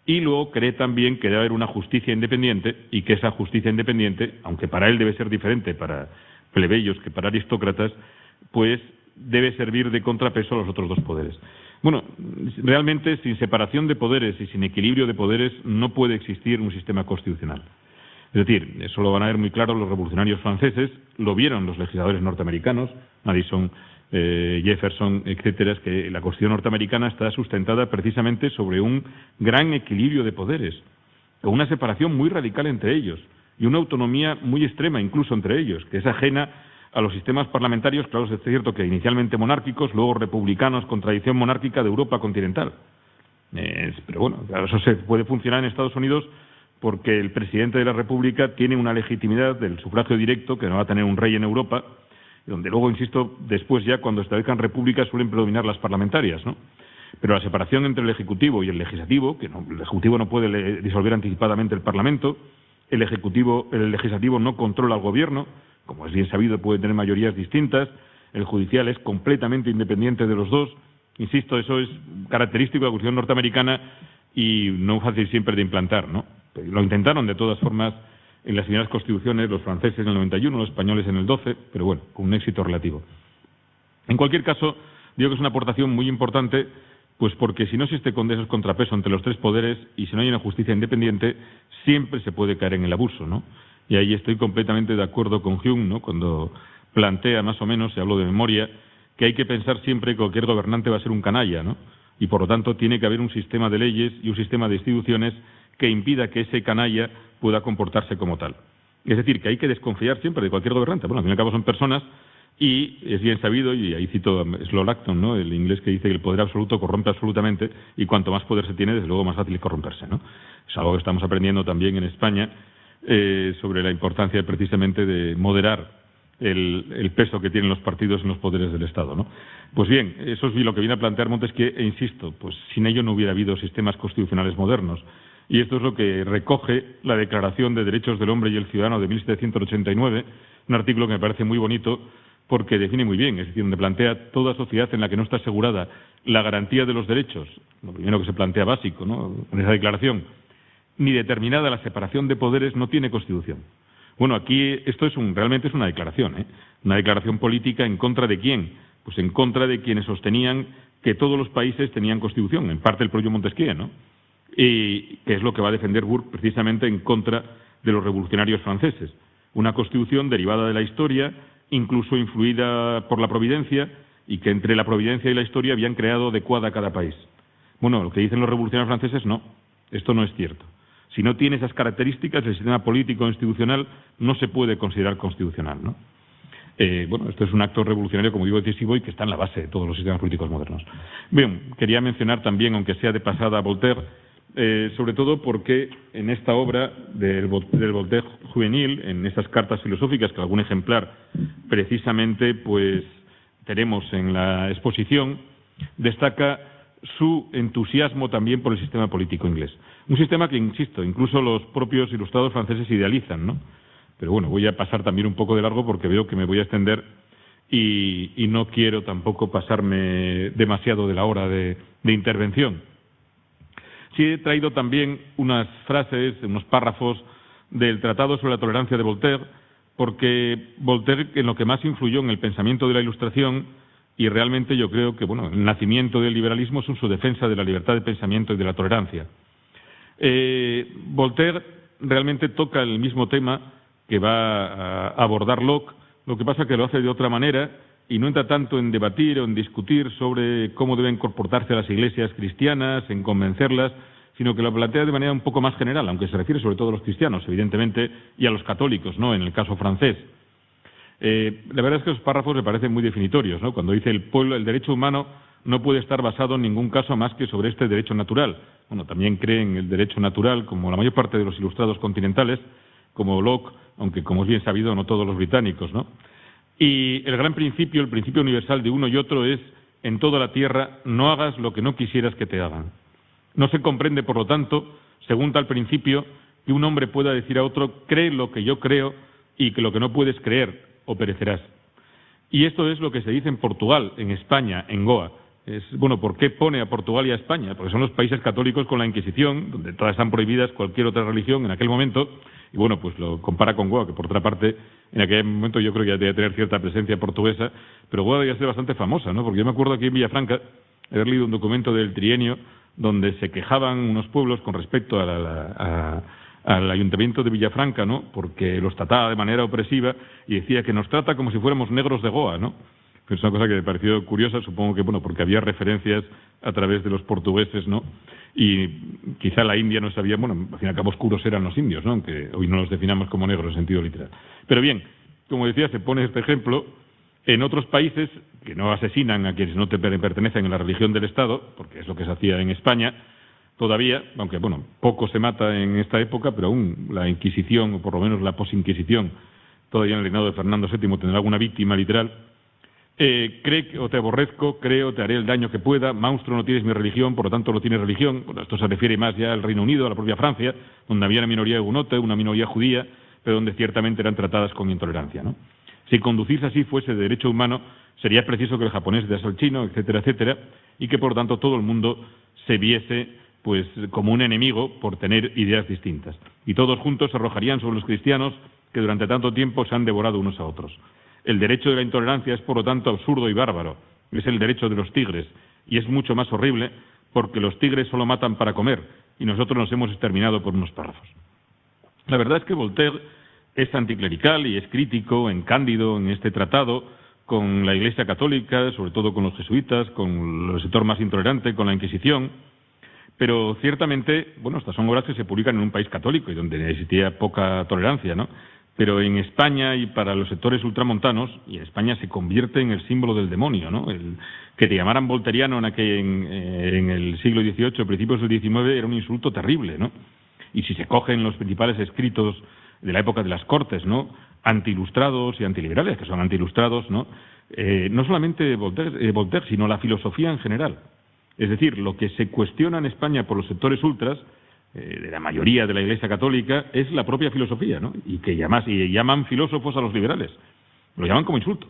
Y luego cree también que debe haber una justicia independiente y que esa justicia independiente, aunque para él debe ser diferente para plebeyos que para aristócratas, pues debe servir de contrapeso a los otros 2 poderes. Bueno, realmente sin separación de poderes y sin equilibrio de poderes no puede existir un sistema constitucional. Es decir, eso lo van a ver muy claro los revolucionarios franceses, lo vieron los legisladores norteamericanos, Madison, Jefferson, etcétera, es que la Constitución norteamericana está sustentada precisamente sobre un gran equilibrio de poderes, con una separación muy radical entre ellos y una autonomía muy extrema incluso entre ellos, que es ajena a los sistemas parlamentarios, claro, es cierto que inicialmente monárquicos, luego republicanos con tradición monárquica de Europa continental. Pero bueno, claro, eso se puede funcionar en Estados Unidos porque el presidente de la República tiene una legitimidad del sufragio directo que no va a tener un rey en Europa, donde luego, insisto, después ya cuando establezcan repúblicas suelen predominar las parlamentarias, ¿no? Pero la separación entre el Ejecutivo y el Legislativo, que el Ejecutivo no puede disolver anticipadamente el Parlamento, el Legislativo no controla al Gobierno, como es bien sabido puede tener mayorías distintas, el Judicial es completamente independiente de los 2, insisto, eso es característico de la Constitución norteamericana y no fácil siempre de implantar, ¿no? Lo intentaron de todas formas en las primeras constituciones, los franceses en el 91, los españoles en el 12, pero bueno, con un éxito relativo. En cualquier caso, digo que es una aportación muy importante, pues porque si no existe esos contrapesos entre los 3 poderes y si no hay una justicia independiente, siempre se puede caer en el abuso, ¿no? Y ahí estoy completamente de acuerdo con Hume, ¿no? Cuando plantea más o menos, y hablo de memoria, que hay que pensar siempre que cualquier gobernante va a ser un canalla, ¿no? Y por lo tanto tiene que haber un sistema de leyes y un sistema de instituciones que impida que ese canalla pueda comportarse como tal. Es decir, que hay que desconfiar siempre de cualquier gobernante. Bueno, al fin y al cabo son personas y es bien sabido, y ahí cito a Slow Acton, ¿no? El inglés que dice que el poder absoluto corrompe absolutamente y cuanto más poder se tiene, desde luego más fácil es corromperse, ¿no? Es algo que estamos aprendiendo también en España sobre la importancia precisamente de moderar el peso que tienen los partidos en los poderes del Estado, ¿no? Pues bien, eso es lo que viene a plantear Montesquieu, e insisto, pues sin ello no hubiera habido sistemas constitucionales modernos. Y esto es lo que recoge la Declaración de Derechos del Hombre y el Ciudadano de 1789, un artículo que me parece muy bonito porque define muy bien, es decir, donde plantea toda sociedad en la que no está asegurada la garantía de los derechos, lo primero que se plantea básico, ¿no?, en esa declaración, ni determinada la separación de poderes, no tiene Constitución. Bueno, aquí esto realmente es una declaración, una declaración política ¿en contra de quién? Pues en contra de quienes sostenían que todos los países tenían Constitución, en parte el propio Montesquieu, ¿no?, y que es lo que va a defender Burke precisamente en contra de los revolucionarios franceses. Una Constitución derivada de la historia, incluso influida por la providencia, y que entre la providencia y la historia habían creado adecuada a cada país. Bueno, lo que dicen los revolucionarios franceses, no, esto no es cierto. Si no tiene esas características, el sistema político institucional no se puede considerar constitucional, ¿no? Bueno, esto es un acto revolucionario, como digo, decisivo y que está en la base de todos los sistemas políticos modernos. Bien, quería mencionar también, aunque sea de pasada, a Voltaire, sobre todo porque en esta obra del Voltaire juvenil, en estas cartas filosóficas, que algún ejemplar precisamente pues tenemos en la exposición, destaca su entusiasmo también por el sistema político inglés. Un sistema que, insisto, incluso los propios ilustrados franceses idealizan, ¿no? Pero bueno, voy a pasar también un poco de largo porque veo que me voy a extender y no quiero tampoco pasarme demasiado de la hora de intervención. Sí he traído también unas frases, unos párrafos del Tratado sobre la Tolerancia de Voltaire, porque Voltaire en lo que más influyó en el pensamiento de la Ilustración, y realmente yo creo que bueno, el nacimiento del liberalismo es en su defensa de la libertad de pensamiento y de la tolerancia. Voltaire realmente toca el mismo tema que va a abordar Locke, lo que pasa que lo hace de otra manera y no entra tanto en debatir o en discutir sobre cómo deben comportarse las iglesias cristianas, en convencerlas, sino que lo plantea de manera un poco más general, aunque se refiere sobre todo a los cristianos, evidentemente, y a los católicos, ¿no?, en el caso francés. La verdad es que los párrafos me parecen muy definitorios, ¿no?, cuando dice el derecho humano no puede estar basado en ningún caso más que sobre este derecho natural. Bueno, también cree en el derecho natural, como la mayor parte de los ilustrados continentales, como Locke, aunque como es bien sabido, no todos los británicos, ¿no? Y el gran principio, el principio universal de uno y otro es, en toda la tierra, no hagas lo que no quisieras que te hagan. No se comprende, por lo tanto, según tal principio, que un hombre pueda decir a otro, cree lo que yo creo y que lo que no puedes creer, o perecerás. Y esto es lo que se dice en Portugal, en España, en Goa. Bueno, ¿por qué pone a Portugal y a España? Porque son los países católicos con la Inquisición, donde todas están prohibidas cualquier otra religión en aquel momento, y bueno, pues lo compara con Goa, que por otra parte, en aquel momento yo creo que ya debía tener cierta presencia portuguesa, pero Goa debía ser bastante famosa, ¿no? Porque yo me acuerdo aquí en Villafranca haber leído un documento del trienio donde se quejaban unos pueblos con respecto al ayuntamiento de Villafranca, ¿no?, porque los trataba de manera opresiva y decía que nos trata como si fuéramos negros de Goa, ¿no? Es una cosa que me pareció curiosa, supongo que, bueno, porque había referencias a través de los portugueses, ¿no?, y quizá la India no sabía, bueno, al fin y al cabo oscuros eran los indios, ¿no?, aunque hoy no los definamos como negros en sentido literal. Pero bien, como decía, se pone este ejemplo. En otros países que no asesinan a quienes no pertenecen a la religión del Estado, porque es lo que se hacía en España, todavía, aunque bueno, poco se mata en esta época, pero aún la Inquisición, o por lo menos la posinquisición, todavía en el reinado de Fernando VII tendrá alguna víctima literal. Cree que o te aborrezco, creo, te haré el daño que pueda, monstruo, no tienes mi religión, por lo tanto no tienes religión. Bueno, esto se refiere más ya al Reino Unido, a la propia Francia, donde había una minoría hugonote, una minoría judía, pero donde ciertamente eran tratadas con intolerancia, ¿no? Si conducirse así fuese de derecho humano, sería preciso que el japonés dase al chino, etcétera, etcétera, y que por lo tanto todo el mundo se viese pues como un enemigo por tener ideas distintas. Y todos juntos se arrojarían sobre los cristianos que durante tanto tiempo se han devorado unos a otros. El derecho de la intolerancia es por lo tanto absurdo y bárbaro. Es el derecho de los tigres, y es mucho más horrible porque los tigres solo matan para comer, y nosotros nos hemos exterminado por unos párrafos. La verdad es que Voltaire es anticlerical y es crítico en Cándido, en este tratado, con la Iglesia católica, sobre todo con los jesuitas, con el sector más intolerante, con la Inquisición, pero ciertamente, bueno, estas son obras que se publican en un país católico y donde existía poca tolerancia, ¿no? Pero en España y para los sectores ultramontanos, y en España se convierte en el símbolo del demonio, ¿no? El que te llamaran volteriano en el siglo XVIII, principios del XIX, era un insulto terrible, ¿no? Y si se cogen los principales escritos de la época de las Cortes, ¿no?, antiilustrados y antiliberales, que son antiilustrados, ¿no?, no solamente Voltaire, sino la filosofía en general. Es decir, lo que se cuestiona en España por los sectores ultras de la mayoría de la Iglesia católica, es la propia filosofía, ¿no? Y que llaman filósofos a los liberales. Lo llaman como insulto.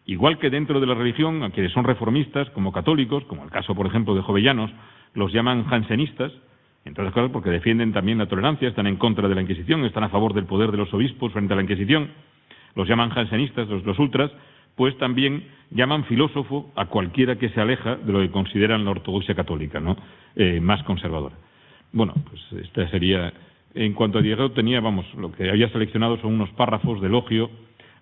Igual que dentro de la religión, a quienes son reformistas, como católicos, como el caso, por ejemplo, de Jovellanos, los llaman jansenistas, entre otras cosas porque defienden también la tolerancia, están en contra de la Inquisición, están a favor del poder de los obispos frente a la Inquisición, los llaman jansenistas, los ultras, pues también llaman filósofo a cualquiera que se aleja de lo que consideran la ortodoxia católica, ¿no? Más conservadora. Bueno, pues esta sería... En cuanto a Diderot tenía, lo que había seleccionado son unos párrafos de elogio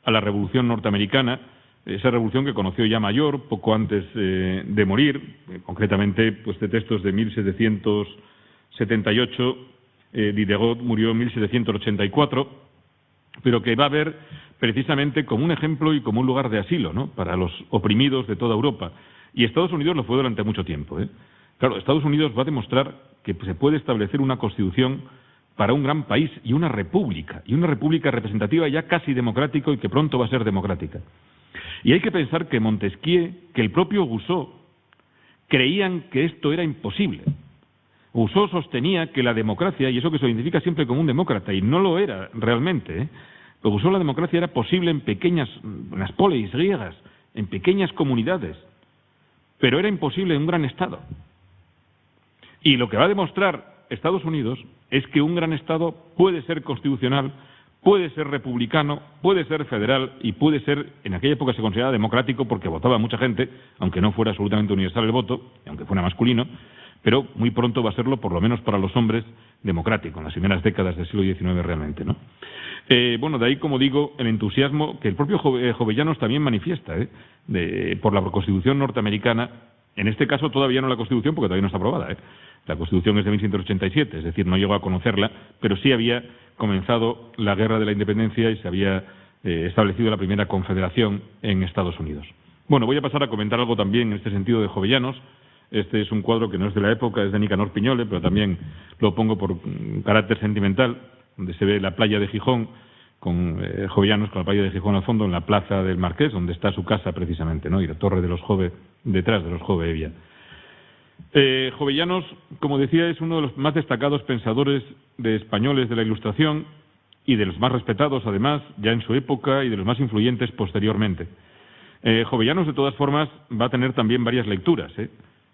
a la Revolución norteamericana, esa revolución que conoció ya mayor, poco antes de morir, concretamente pues de textos de 1778, Diderot murió en 1784, pero que va a ver precisamente como un ejemplo y como un lugar de asilo, ¿no?, para los oprimidos de toda Europa. Y Estados Unidos lo fue durante mucho tiempo, ¿eh? Claro, Estados Unidos va a demostrar que se puede establecer una constitución para un gran país y una república representativa ya casi democrática y que pronto va a ser democrática. Y hay que pensar que Montesquieu, que el propio Rousseau, creían que esto era imposible. Rousseau sostenía que la democracia, y eso que se identifica siempre como un demócrata, y no lo era realmente, ¿eh? Pero Rousseau, la democracia era posible en las polis griegas, en pequeñas comunidades, pero era imposible en un gran Estado. Y lo que va a demostrar Estados Unidos es que un gran Estado puede ser constitucional, puede ser republicano, puede ser federal y puede ser, en aquella época se consideraba democrático porque votaba mucha gente, aunque no fuera absolutamente universal el voto, aunque fuera masculino, pero muy pronto va a serlo, por lo menos para los hombres, democrático, en las primeras décadas del siglo XIX realmente, ¿no? De ahí, como digo, el entusiasmo que el propio Jovellanos también manifiesta, por la Constitución norteamericana, en este caso todavía no la Constitución, porque todavía no está aprobada, La Constitución es de 1787, es decir, no llegó a conocerla, pero sí había comenzado la Guerra de la Independencia y se había establecido la primera confederación en Estados Unidos. Bueno, voy a pasar a comentar algo también en este sentido de Jovellanos. Este es un cuadro que no es de la época, es de Nicanor Piñole, pero también lo pongo por carácter sentimental, donde se ve la playa de Gijón, con Jovellanos, con la playa de Gijón al fondo, en la plaza del Marqués, donde está su casa precisamente, ¿no?, y la torre de los Jove, detrás de los Jove Evia. Jovellanos, como decía, es uno de los más destacados pensadores españoles de la Ilustración y de los más respetados, además, ya en su época y de los más influyentes posteriormente. Jovellanos, de todas formas, va a tener también varias lecturas.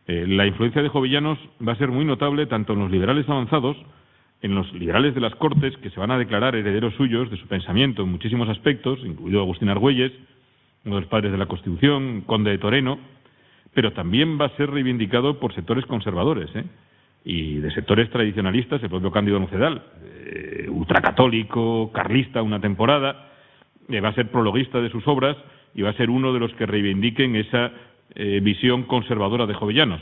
La influencia de Jovellanos va a ser muy notable tanto en los liberales avanzados, en los liberales de las Cortes, que se van a declarar herederos suyos de su pensamiento en muchísimos aspectos, incluido Agustín Argüelles, uno de los padres de la Constitución, conde de Toreno, pero también va a ser reivindicado por sectores conservadores, y de sectores tradicionalistas, el propio Cándido Nocedal, ultracatólico, carlista una temporada, va a ser prologuista de sus obras y va a ser uno de los que reivindiquen esa visión conservadora de Jovellanos.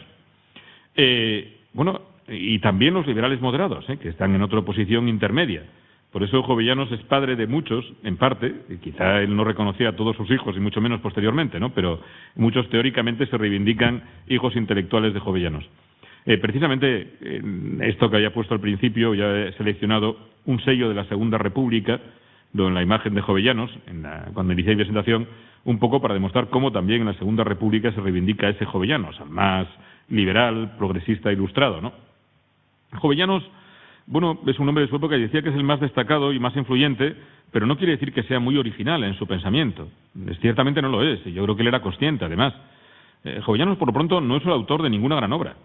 Y también los liberales moderados, que están en otra posición intermedia. Por eso Jovellanos es padre de muchos, en parte, y quizá él no reconocía a todos sus hijos, y mucho menos posteriormente, ¿no?, pero muchos teóricamente se reivindican hijos intelectuales de Jovellanos. Precisamente esto que había puesto al principio, ya he seleccionado un sello de la Segunda República, en la imagen de Jovellanos, cuando inicié mi presentación, un poco para demostrar cómo también en la Segunda República se reivindica ese Jovellanos, al más liberal, progresista, ilustrado, ¿no? Jovellanos, es un hombre de su época y decía que es el más destacado y más influyente, pero no quiere decir que sea muy original en su pensamiento. Ciertamente no lo es, y yo creo que él era consciente, además. Jovellanos, por lo pronto, no es el autor de ninguna gran obra.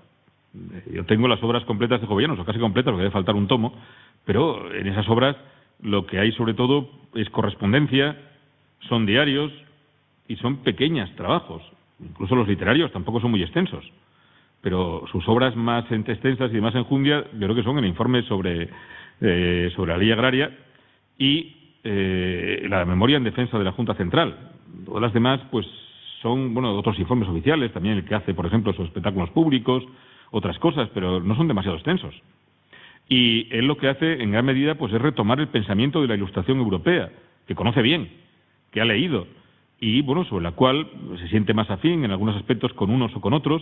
Yo tengo las obras completas de Jovellanos, o casi completas, porque debe faltar un tomo, pero en esas obras lo que hay sobre todo es correspondencia, son diarios y son pequeños trabajos. Incluso los literarios tampoco son muy extensos. Pero sus obras más extensas y de más enjundia, yo creo que son el informe sobre la ley agraria y la memoria en defensa de la Junta Central. Todas las demás, pues, son, otros informes oficiales, también el que hace, por ejemplo, sobre espectáculos públicos, otras cosas, pero no son demasiado extensos. Y él lo que hace, en gran medida, pues, es retomar el pensamiento de la Ilustración europea, que conoce bien, que ha leído, y, sobre la cual se siente más afín en algunos aspectos con unos o con otros.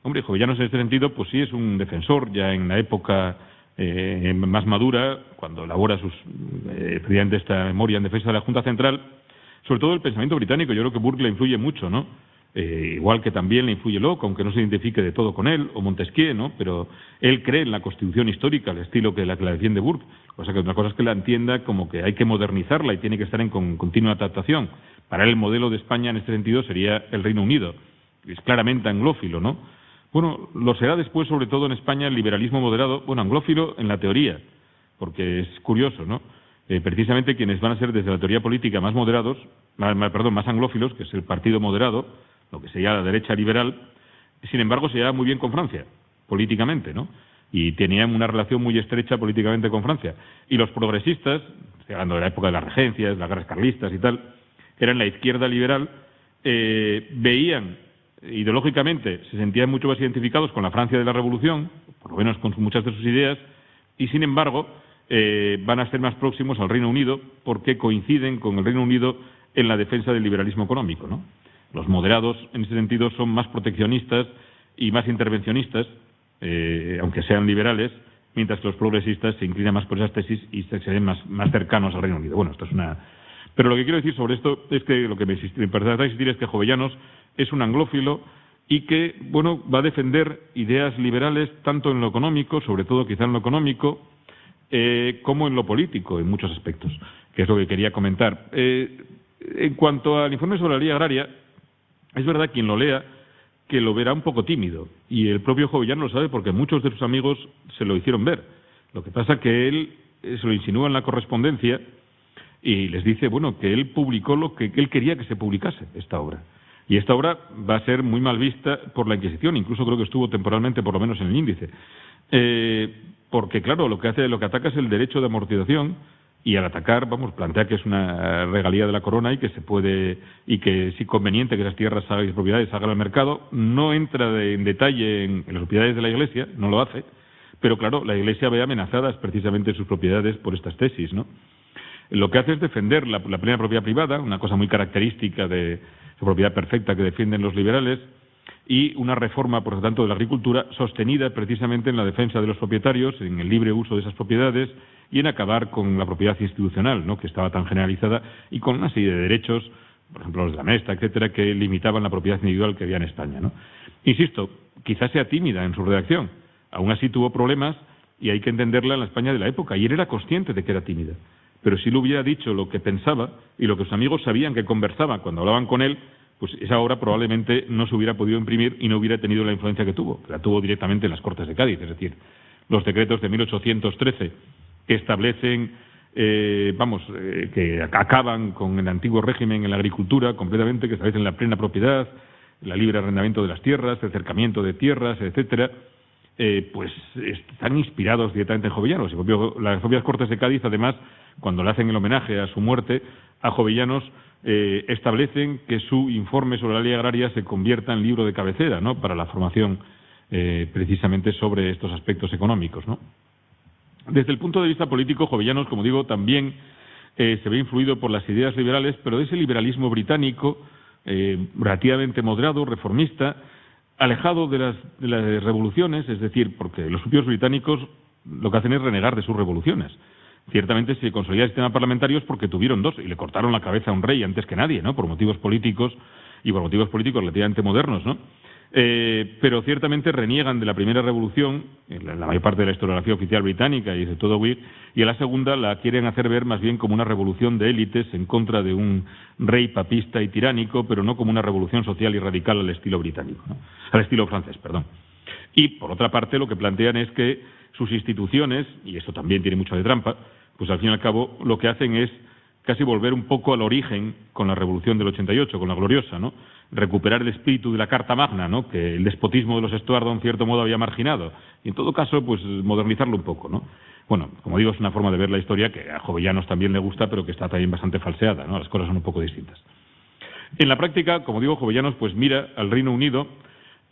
Hombre, Jovellanos en este sentido, pues sí es un defensor ya en la época más madura, cuando elabora precisamente esta memoria en defensa de la Junta Central, sobre todo el pensamiento británico. Yo creo que Burke le influye mucho, ¿no? igual que también le influye Locke, aunque no se identifique de todo con él, o Montesquieu, ¿no? Pero él cree en la Constitución histórica, al estilo que la defiende Burke. O sea que otra cosa es que la entienda como que hay que modernizarla y tiene que estar en continua adaptación. Para él el modelo de España en este sentido sería el Reino Unido. Es claramente anglófilo, ¿no? Bueno, lo será después, sobre todo en España, el liberalismo moderado, bueno, anglófilo en la teoría, porque es curioso, ¿no? Precisamente quienes van a ser desde la teoría política más moderados, más anglófilos, que es el Partido Moderado, lo que sería la derecha liberal, sin embargo se lleva muy bien con Francia, políticamente, ¿no? Y tenían una relación muy estrecha políticamente con Francia. Y los progresistas, estoy hablando de la época de las regencias, las guerras carlistas y tal, que eran la izquierda liberal, veían, ideológicamente, se sentían mucho más identificados con la Francia de la Revolución, por lo menos con muchas de sus ideas, y sin embargo van a ser más próximos al Reino Unido porque coinciden con el Reino Unido en la defensa del liberalismo económico, ¿no? Los moderados, en ese sentido, son más proteccionistas y más intervencionistas, aunque sean liberales, mientras que los progresistas se inclinan más por esas tesis y se ven más cercanos al Reino Unido. Bueno, esto es una... Pero lo que quiero decir sobre esto es que lo que me parece insistir es que Jovellanos es un anglófilo y que, bueno, va a defender ideas liberales tanto en lo económico, sobre todo quizá en lo económico, como en lo político, en muchos aspectos, que es lo que quería comentar. En cuanto al informe sobre la ley agraria, es verdad, quien lo lea, que lo verá un poco tímido, y el propio Jovellanos lo sabe porque muchos de sus amigos se lo hicieron ver. Lo que pasa que él se lo insinúa en la correspondencia y les dice, bueno, que él publicó lo que él quería que se publicase, esta obra. Y esta obra va a ser muy mal vista por la Inquisición, incluso creo que estuvo temporalmente, por lo menos en el índice. Porque, claro, lo que ataca es el derecho de amortización, y al atacar, plantea que es una regalía de la corona y que se puede, y que es inconveniente que esas tierras y propiedades salgan al mercado. No entra en detalle en las propiedades de la Iglesia, no lo hace, pero claro, la Iglesia ve amenazadas precisamente sus propiedades por estas tesis, ¿no? Lo que hace es defender la plena propiedad privada, una cosa muy característica de su propiedad perfecta que defienden los liberales, y una reforma, por lo tanto, de la agricultura sostenida precisamente en la defensa de los propietarios, en el libre uso de esas propiedades y en acabar con la propiedad institucional, ¿no?, que estaba tan generalizada, y con una serie de derechos, por ejemplo los de la Mesta, etcétera, que limitaban la propiedad individual que había en España, ¿no? Insisto, quizás sea tímida en su redacción, aún así tuvo problemas y hay que entenderla en la España de la época, y él era consciente de que era tímida. Pero si le hubiera dicho lo que pensaba y lo que sus amigos sabían que conversaba cuando hablaban con él, pues esa obra probablemente no se hubiera podido imprimir y no hubiera tenido la influencia que tuvo directamente en las Cortes de Cádiz. Es decir, los decretos de 1813 que establecen, que acaban con el antiguo régimen en la agricultura completamente, que establecen la plena propiedad, el libre arrendamiento de las tierras, el cercamiento de tierras, etcétera, pues están inspirados directamente en Jovellanos. Las propias Cortes de Cádiz, además, cuando le hacen el homenaje a su muerte, a Jovellanos, establecen que su informe sobre la ley agraria se convierta en libro de cabecera, ¿no?, para la formación precisamente sobre estos aspectos económicos, ¿no? Desde el punto de vista político, Jovellanos, como digo, también se ve influido por las ideas liberales, pero de ese liberalismo británico relativamente moderado, reformista, alejado de las revoluciones, es decir, porque los propios británicos lo que hacen es renegar de sus revoluciones. Ciertamente se consolida el sistema parlamentario es porque tuvieron dos y le cortaron la cabeza a un rey antes que nadie, ¿no?, por motivos políticos relativamente modernos, ¿no? Pero ciertamente reniegan de la primera revolución, en la mayor parte de la historiografía oficial británica y de todo Whig, y a la segunda la quieren hacer ver más bien como una revolución de élites en contra de un rey papista y tiránico, pero no como una revolución social y radical al estilo británico, ¿no?, al estilo francés, perdón. Y por otra parte lo que plantean es que sus instituciones, y esto también tiene mucho de trampa, pues al fin y al cabo lo que hacen es casi volver un poco al origen con la Revolución del 88, con la gloriosa, ¿no?, recuperar el espíritu de la Carta Magna, ¿no?, que el despotismo de los Estuardo en cierto modo había marginado, y en todo caso pues modernizarlo un poco, ¿no? Bueno, como digo, es una forma de ver la historia que a Jovellanos también le gusta, pero que está también bastante falseada, ¿no? Las cosas son un poco distintas. En la práctica, como digo, Jovellanos pues mira al Reino Unido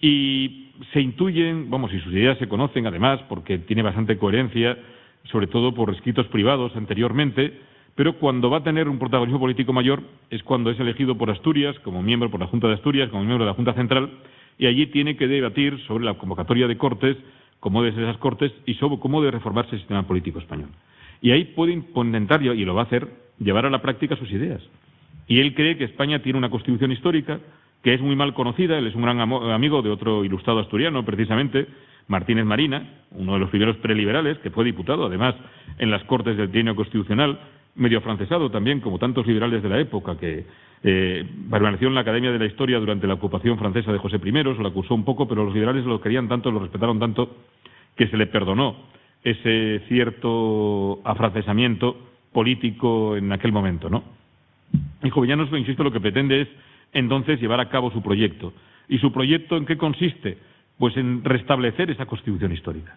y se intuyen, y sus ideas se conocen además porque tiene bastante coherencia, sobre todo por escritos privados anteriormente, pero cuando va a tener un protagonismo político mayor es cuando es elegido por Asturias, como miembro por la Junta de Asturias, como miembro de la Junta Central, y allí tiene que debatir sobre la convocatoria de Cortes, cómo deben ser esas Cortes y sobre cómo debe reformarse el sistema político español. Y ahí puede intentar, y lo va a hacer, llevar a la práctica sus ideas. Y él cree que España tiene una constitución histórica, que es muy mal conocida. Él es un gran amigo de otro ilustrado asturiano, precisamente, Martínez Marina, uno de los primeros preliberales, que fue diputado, además, en las Cortes del Trienio Constitucional, medio afrancesado también, como tantos liberales de la época, que permaneció en la Academia de la Historia durante la ocupación francesa de José I, se lo acusó un poco, pero los liberales lo querían tanto, lo respetaron tanto, que se le perdonó ese cierto afrancesamiento político en aquel momento, ¿no? Y Jovellanos, insisto, lo que pretende es entonces llevar a cabo su proyecto. ¿Y su proyecto en qué consiste? Pues en restablecer esa Constitución histórica.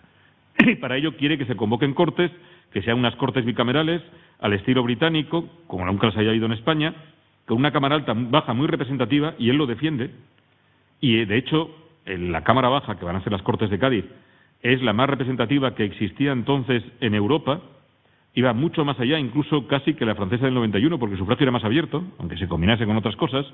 Y para ello quiere que se convoquen cortes, que sean unas cortes bicamerales al estilo británico, como nunca las haya habido en España, con una Cámara Alta baja muy representativa, y él lo defiende. Y de hecho, en la Cámara Baja, que van a ser las Cortes de Cádiz, es la más representativa que existía entonces en Europa. Iba mucho más allá, incluso casi que la francesa del 91, porque el sufragio era más abierto, aunque se combinase con otras cosas,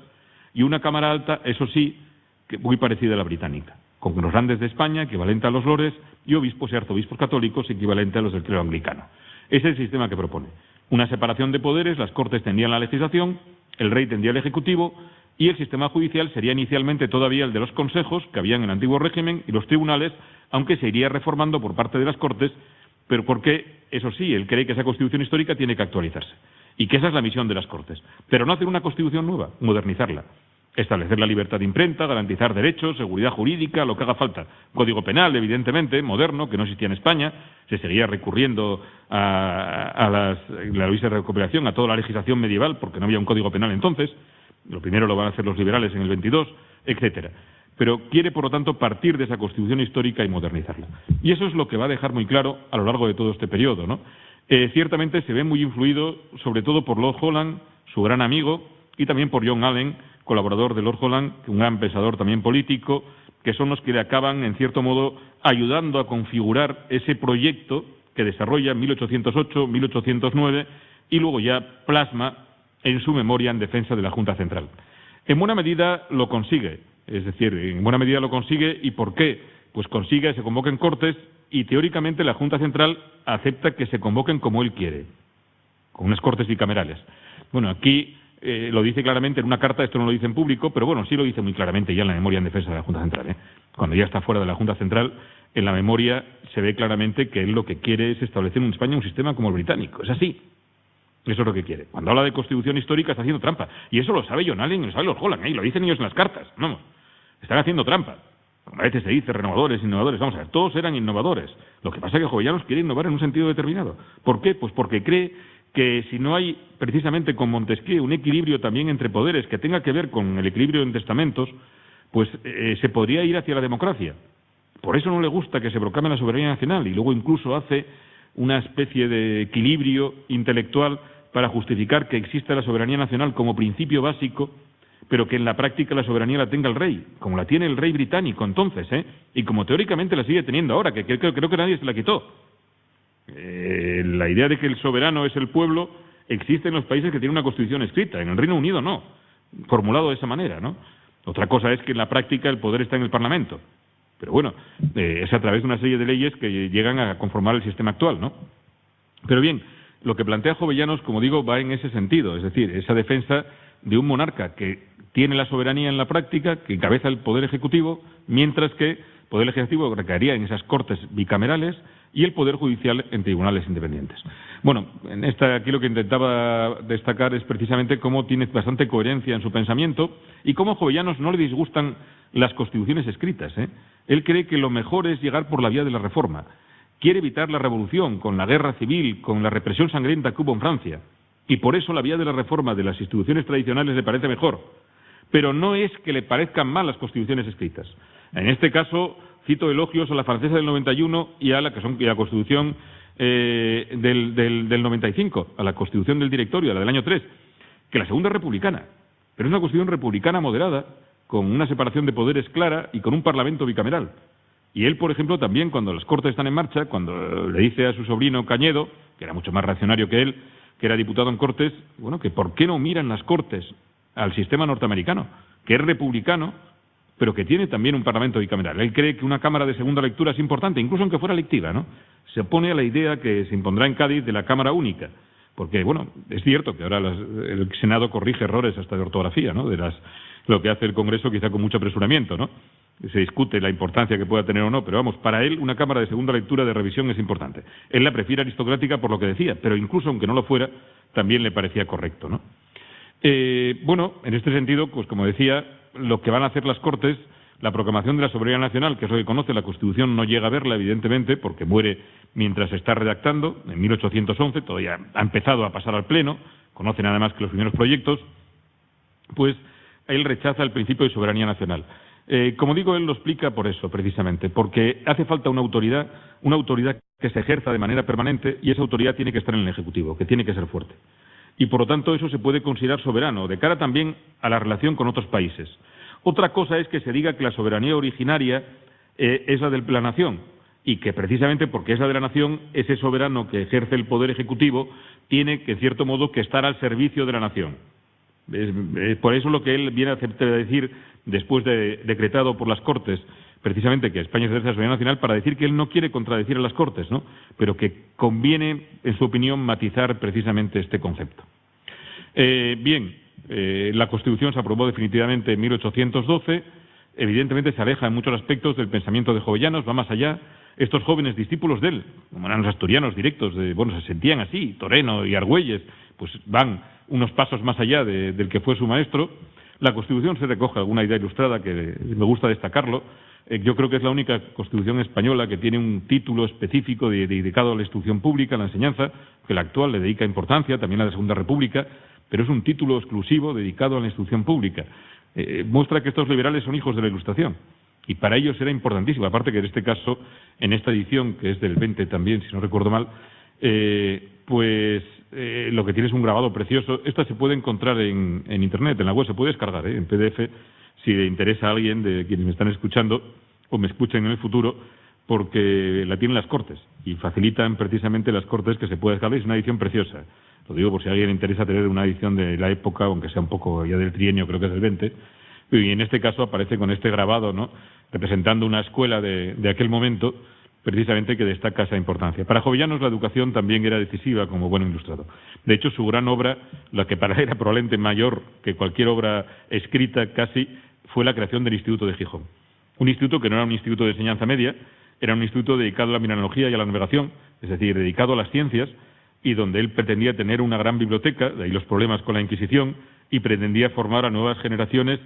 y una Cámara Alta, eso sí, que muy parecida a la británica, con los grandes de España, equivalente a los lores, y obispos y arzobispos católicos, equivalente a los del clero anglicano. Ese es el sistema que propone. Una separación de poderes, las Cortes tendrían la legislación, el rey tendría el ejecutivo, y el sistema judicial sería inicialmente todavía el de los consejos, que había en el antiguo régimen, y los tribunales, aunque se iría reformando por parte de las Cortes, pero porque, eso sí, él cree que esa Constitución histórica tiene que actualizarse, y que esa es la misión de las Cortes. Pero no hacer una Constitución nueva, modernizarla. Establecer la libertad de imprenta, garantizar derechos, seguridad jurídica, lo que haga falta. Código penal, evidentemente, moderno, que no existía en España. Se seguía recurriendo a la ley de recuperación, a toda la legislación medieval, porque no había un código penal entonces. Lo primero lo van a hacer los liberales en el 22, etcétera. Pero quiere, por lo tanto, partir de esa Constitución histórica y modernizarla. Y eso es lo que va a dejar muy claro a lo largo de todo este periodo, ¿no? Ciertamente se ve muy influido, sobre todo por Lord Holland, su gran amigo, y también por John Allen, colaborador de Lord Holland, un gran pensador también político, que son los que le acaban, en cierto modo, ayudando a configurar ese proyecto que desarrolla en 1808, 1809, y luego ya plasma en su memoria en defensa de la Junta Central. En buena medida lo consigue, es decir, en buena medida lo consigue. ¿Y por qué? Pues consigue que se convoquen cortes, y teóricamente la Junta Central acepta que se convoquen como él quiere, con unas cortes bicamerales. Bueno, aquí lo dice claramente en una carta, esto no lo dice en público, pero bueno, sí lo dice muy claramente ya en la memoria en defensa de la Junta Central. Cuando ya está fuera de la Junta Central, en la memoria se ve claramente que él lo que quiere es establecer en España un sistema como el británico. Es así. Eso es lo que quiere. Cuando habla de Constitución histórica está haciendo trampa. Y eso lo sabe John Allen y lo sabe Lord Holland, lo dicen ellos en las cartas. Vamos, están haciendo trampa. Como a veces se dice, renovadores, innovadores. Vamos a ver, todos eran innovadores. Lo que pasa es que Jovellanos quiere innovar en un sentido determinado. ¿Por qué? Pues porque cree que si no hay, precisamente con Montesquieu, un equilibrio también entre poderes que tenga que ver con el equilibrio en testamentos, pues se podría ir hacia la democracia. Por eso no le gusta que se proclame la soberanía nacional, y luego incluso hace una especie de equilibrio intelectual para justificar que exista la soberanía nacional como principio básico, pero que en la práctica la soberanía la tenga el rey, como la tiene el rey británico entonces, y como teóricamente la sigue teniendo ahora, que creo que nadie se la quitó. La idea de que el soberano es el pueblo existe en los países que tienen una constitución escrita. En el Reino Unido no, formulado de esa manera, ¿no? Otra cosa es que en la práctica el poder está en el Parlamento. Pero bueno, es a través de una serie de leyes que llegan a conformar el sistema actual, ¿no? Pero bien, lo que plantea Jovellanos, como digo, va en ese sentido, es decir, esa defensa de un monarca que tiene la soberanía en la práctica, que encabeza el poder ejecutivo, mientras que el poder legislativo recaería en esas cortes bicamerales y el poder judicial en tribunales independientes. Bueno, aquí lo que intentaba destacar es precisamente cómo tiene bastante coherencia en su pensamiento y cómo a Jovellanos no le disgustan las constituciones escritas. Él cree que lo mejor es llegar por la vía de la reforma. Quiere evitar la revolución, con la guerra civil, con la represión sangrienta que hubo en Francia. Y por eso la vía de la reforma de las instituciones tradicionales le parece mejor. Pero no es que le parezcan mal las constituciones escritas. En este caso, cito elogios a la francesa del 91 y a la Constitución del 95, a la Constitución del Directorio, a la del año 3, que la segunda es republicana, pero es una Constitución republicana moderada, con una separación de poderes clara y con un Parlamento bicameral. Y él, por ejemplo, también, cuando las Cortes están en marcha, cuando le dice a su sobrino Cañedo, que era mucho más reaccionario que él, que era diputado en Cortes, bueno, que por qué no miran las Cortes al sistema norteamericano, que es republicano, pero que tiene también un Parlamento bicameral. Él cree que una Cámara de segunda lectura es importante, incluso aunque fuera electiva, ¿no? Se opone a la idea que se impondrá en Cádiz de la Cámara única, porque, bueno, es cierto que ahora el Senado corrige errores hasta de ortografía, ¿no?, de las lo que hace el Congreso, quizá con mucho apresuramiento, ¿no? Se discute la importancia que pueda tener o no, pero vamos, para él una Cámara de segunda lectura de revisión es importante. Él la prefiere aristocrática por lo que decía, pero incluso aunque no lo fuera, también le parecía correcto, ¿no? Bueno, en este sentido, pues como decía, lo que van a hacer las Cortes, la proclamación de la soberanía nacional, que es lo que conoce la Constitución, no llega a verla, evidentemente, porque muere mientras se está redactando, en 1811, todavía ha empezado a pasar al Pleno, conoce nada más que los primeros proyectos, pues él rechaza el principio de soberanía nacional. Como digo, él lo explica por eso, precisamente, porque hace falta una autoridad que se ejerza de manera permanente, y esa autoridad tiene que estar en el Ejecutivo, que tiene que ser fuerte. Y por lo tanto eso se puede considerar soberano, de cara también a la relación con otros países. Otra cosa es que se diga que la soberanía originaria es la de la nación, y que precisamente porque es la de la nación, ese soberano que ejerce el poder ejecutivo tiene que, en cierto modo, que estar al servicio de la nación. Por eso lo que él viene a decir, después de decretado por las Cortes, precisamente que España ejerce la soberanía nacional, para decir que él no quiere contradecir a las Cortes, ¿no? Pero que conviene, en su opinión, matizar precisamente este concepto. La Constitución se aprobó definitivamente en 1812, evidentemente se aleja en muchos aspectos del pensamiento de Jovellanos, va más allá. Estos jóvenes discípulos de él, como eran los asturianos directos, se sentían así, Toreno y Argüelles, pues van unos pasos más allá del que fue su maestro. La Constitución se recoge alguna idea ilustrada que me gusta destacarlo. Yo creo que es la única Constitución española que tiene un título específico dedicado a la instrucción pública, a la enseñanza, que la actual le dedica importancia, también a la Segunda República, pero es un título exclusivo dedicado a la instrucción pública. Muestra que estos liberales son hijos de la Ilustración, y para ellos era importantísimo, aparte que en este caso, en esta edición, que es del 20 también, si no recuerdo mal, lo que tiene es un grabado precioso. Esta se puede encontrar en Internet, en la web, se puede descargar, en PDF, si le interesa a alguien de quienes me están escuchando o me escuchen en el futuro, porque la tienen las Cortes y facilitan precisamente las Cortes que se puede descargar. Es una edición preciosa. Lo digo por si a alguien le interesa tener una edición de la época, aunque sea un poco ya del trienio, creo que es del 20, y en este caso aparece con este grabado, ¿no?, representando una escuela de aquel momento, precisamente, que destaca esa importancia. Para Jovellanos la educación también era decisiva como buen ilustrado. De hecho, su gran obra, la que para él era probablemente mayor que cualquier obra escrita casi, fue la creación del Instituto de Gijón. Un instituto que no era un instituto de enseñanza media, era un instituto dedicado a la mineralogía y a la navegación, es decir, dedicado a las ciencias, y donde él pretendía tener una gran biblioteca, de ahí los problemas con la Inquisición, y pretendía formar a nuevas generaciones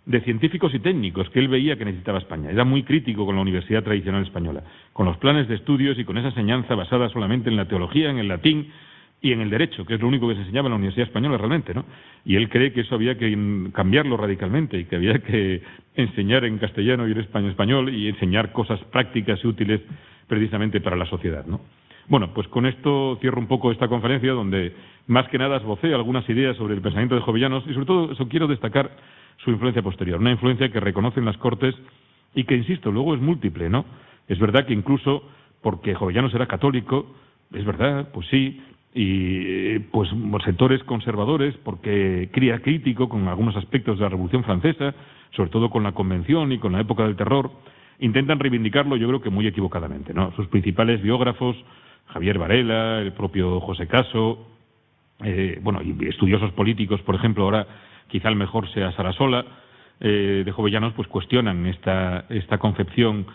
de científicos y técnicos que él veía que necesitaba España. Era muy crítico con la Universidad Tradicional Española, con los planes de estudios y con esa enseñanza basada solamente en la teología, en el latín y en el derecho, que es lo único que se enseñaba en la Universidad Española realmente, ¿no? Y él cree que eso había que cambiarlo radicalmente y que había que enseñar en castellano y en español y enseñar cosas prácticas y útiles precisamente para la sociedad, ¿no? Bueno, pues con esto cierro un poco esta conferencia, donde más que nada esbocé algunas ideas sobre el pensamiento de Jovellanos y sobre todo eso quiero destacar su influencia posterior, una influencia que reconocen las Cortes y que, insisto, luego es múltiple, ¿no? Es verdad que incluso porque Jovellanos era católico, es verdad, pues sí, y pues sectores conservadores, porque cría crítico con algunos aspectos de la Revolución Francesa, sobre todo con la Convención y con la época del terror, intentan reivindicarlo, yo creo que muy equivocadamente, ¿no? Sus principales biógrafos, Javier Varela, el propio José Caso, y estudiosos políticos, por ejemplo, ahora quizá el mejor sea Sarasola, de Jovellanos, pues cuestionan esta concepción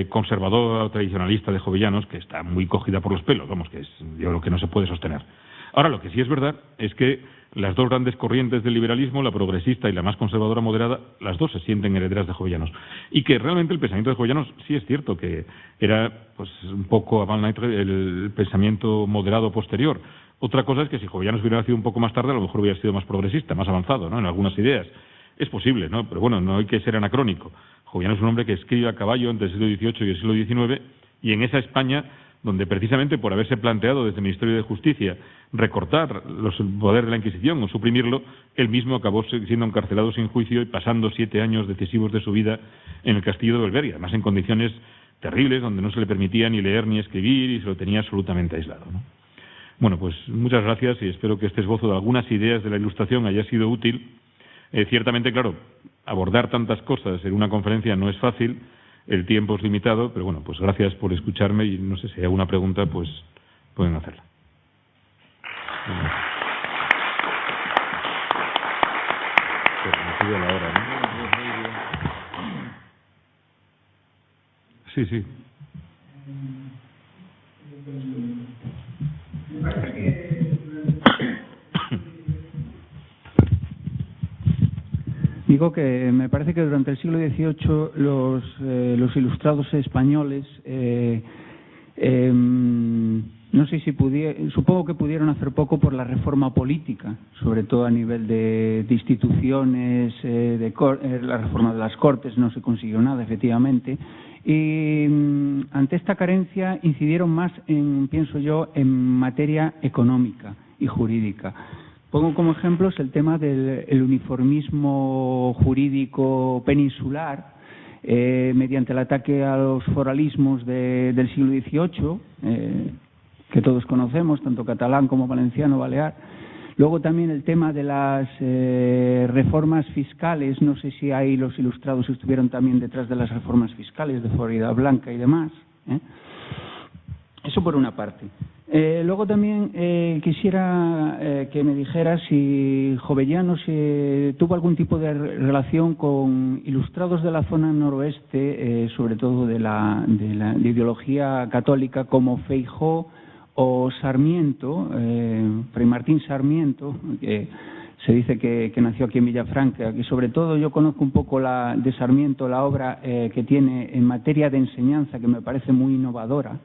conservadora o tradicionalista de Jovellanos, que está muy cogida por los pelos, vamos, que es, yo creo que no se puede sostener. Ahora, lo que sí es verdad es que las dos grandes corrientes del liberalismo, la progresista y la más conservadora moderada, las dos se sienten herederas de Jovellanos. Y que realmente el pensamiento de Jovellanos sí es cierto que era pues un poco avant lettre el pensamiento moderado posterior. Otra cosa es que si Jovellanos hubiera nacido un poco más tarde, a lo mejor hubiera sido más progresista, más avanzado, ¿no?, en algunas ideas. Es posible, ¿no? Pero bueno, no hay que ser anacrónico. Jovellanos es un hombre que escribe a caballo entre el siglo XVIII y el siglo XIX, y en esa España donde precisamente por haberse planteado desde el Ministerio de Justicia recortar el poder de la Inquisición o suprimirlo, él mismo acabó siendo encarcelado sin juicio y pasando 7 años decisivos de su vida en el castillo de Belveria, además en condiciones terribles, donde no se le permitía ni leer ni escribir y se lo tenía absolutamente aislado, ¿no? Bueno, pues muchas gracias y espero que este esbozo de algunas ideas de la Ilustración haya sido útil. Ciertamente, claro, abordar tantas cosas en una conferencia no es fácil, el tiempo es limitado, pero bueno, pues gracias por escucharme y no sé si hay alguna pregunta, pues pueden hacerla. Pues me sigue la hora, ¿no? Sí, sí. Digo que me parece que durante el siglo XVIII los ilustrados españoles, no sé si supongo que pudieron hacer poco por la reforma política, sobre todo a nivel de instituciones, la reforma de las Cortes no se consiguió nada, efectivamente, y ante esta carencia incidieron más, pienso yo, en materia económica y jurídica. Pongo como ejemplos el tema del uniformismo jurídico peninsular, mediante el ataque a los foralismos del siglo XVIII, que todos conocemos, tanto catalán como valenciano, balear. Luego también el tema de las reformas fiscales, no sé si ahí los ilustrados estuvieron también detrás de las reformas fiscales de Florida Blanca y demás. Eso por una parte. Luego también quisiera que me dijera si Jovellanos tuvo algún tipo de relación con ilustrados de la zona noroeste, sobre todo de ideología católica, como Feijóo o Sarmiento, Fray Martín Sarmiento, que se dice que nació aquí en Villafranca, que sobre todo yo conozco un poco de Sarmiento, la obra que tiene en materia de enseñanza, que me parece muy innovadora,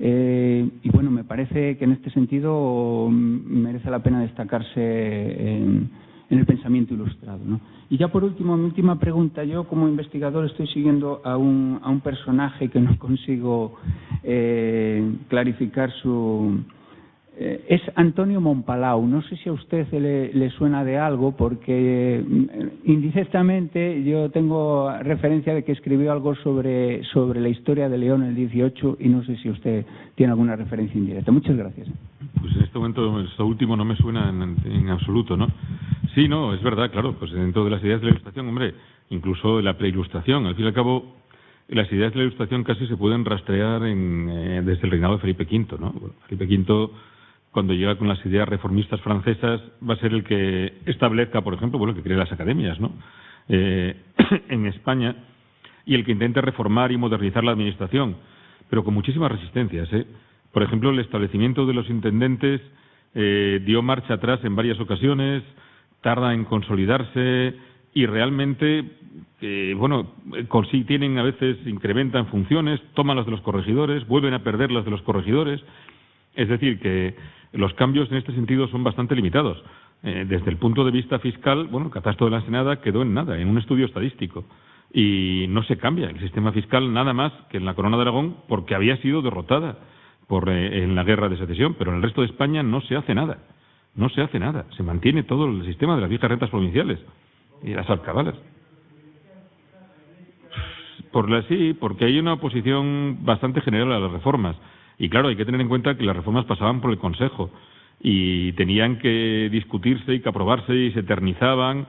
y bueno, me parece que en este sentido merece la pena destacarse en el pensamiento ilustrado, ¿no? Y ya por último, mi última pregunta. Yo como investigador estoy siguiendo a un personaje que no consigo clarificar su... es Antonio Mompalau. No sé si a usted le suena de algo, porque indirectamente yo tengo referencia de que escribió algo sobre la historia de León en el 18 y no sé si usted tiene alguna referencia indirecta. Muchas gracias. Pues en este momento esto último no me suena en absoluto, ¿no? Sí, no, es verdad, claro, pues dentro de las ideas de la Ilustración, hombre, incluso de la preilustración, al fin y al cabo, las ideas de la Ilustración casi se pueden rastrear desde el reinado de Felipe V, ¿no? Bueno, Felipe V, cuando llega con las ideas reformistas francesas, va a ser el que establezca, por ejemplo, bueno, que cree las academias, ¿no? En España, y el que intente reformar y modernizar la administración, pero con muchísimas resistencias, ¿eh? Por ejemplo, el establecimiento de los intendentes dio marcha atrás en varias ocasiones, tarda en consolidarse y realmente, tienen a veces, incrementan funciones, toman las de los corregidores, vuelven a perder las de los corregidores. Es decir, que los cambios en este sentido son bastante limitados. Desde el punto de vista fiscal, bueno, el catastro de la Ensenada quedó en nada, en un estudio estadístico. Y no se cambia el sistema fiscal nada más que en la Corona de Aragón, porque había sido derrotada en la Guerra de Secesión, pero en el resto de España no se hace nada. No se hace nada. Se mantiene todo el sistema de las viejas rentas provinciales y las alcabalas. Sí, porque hay una oposición bastante general a las reformas. Y claro, hay que tener en cuenta que las reformas pasaban por el Consejo y tenían que discutirse y que aprobarse y se eternizaban.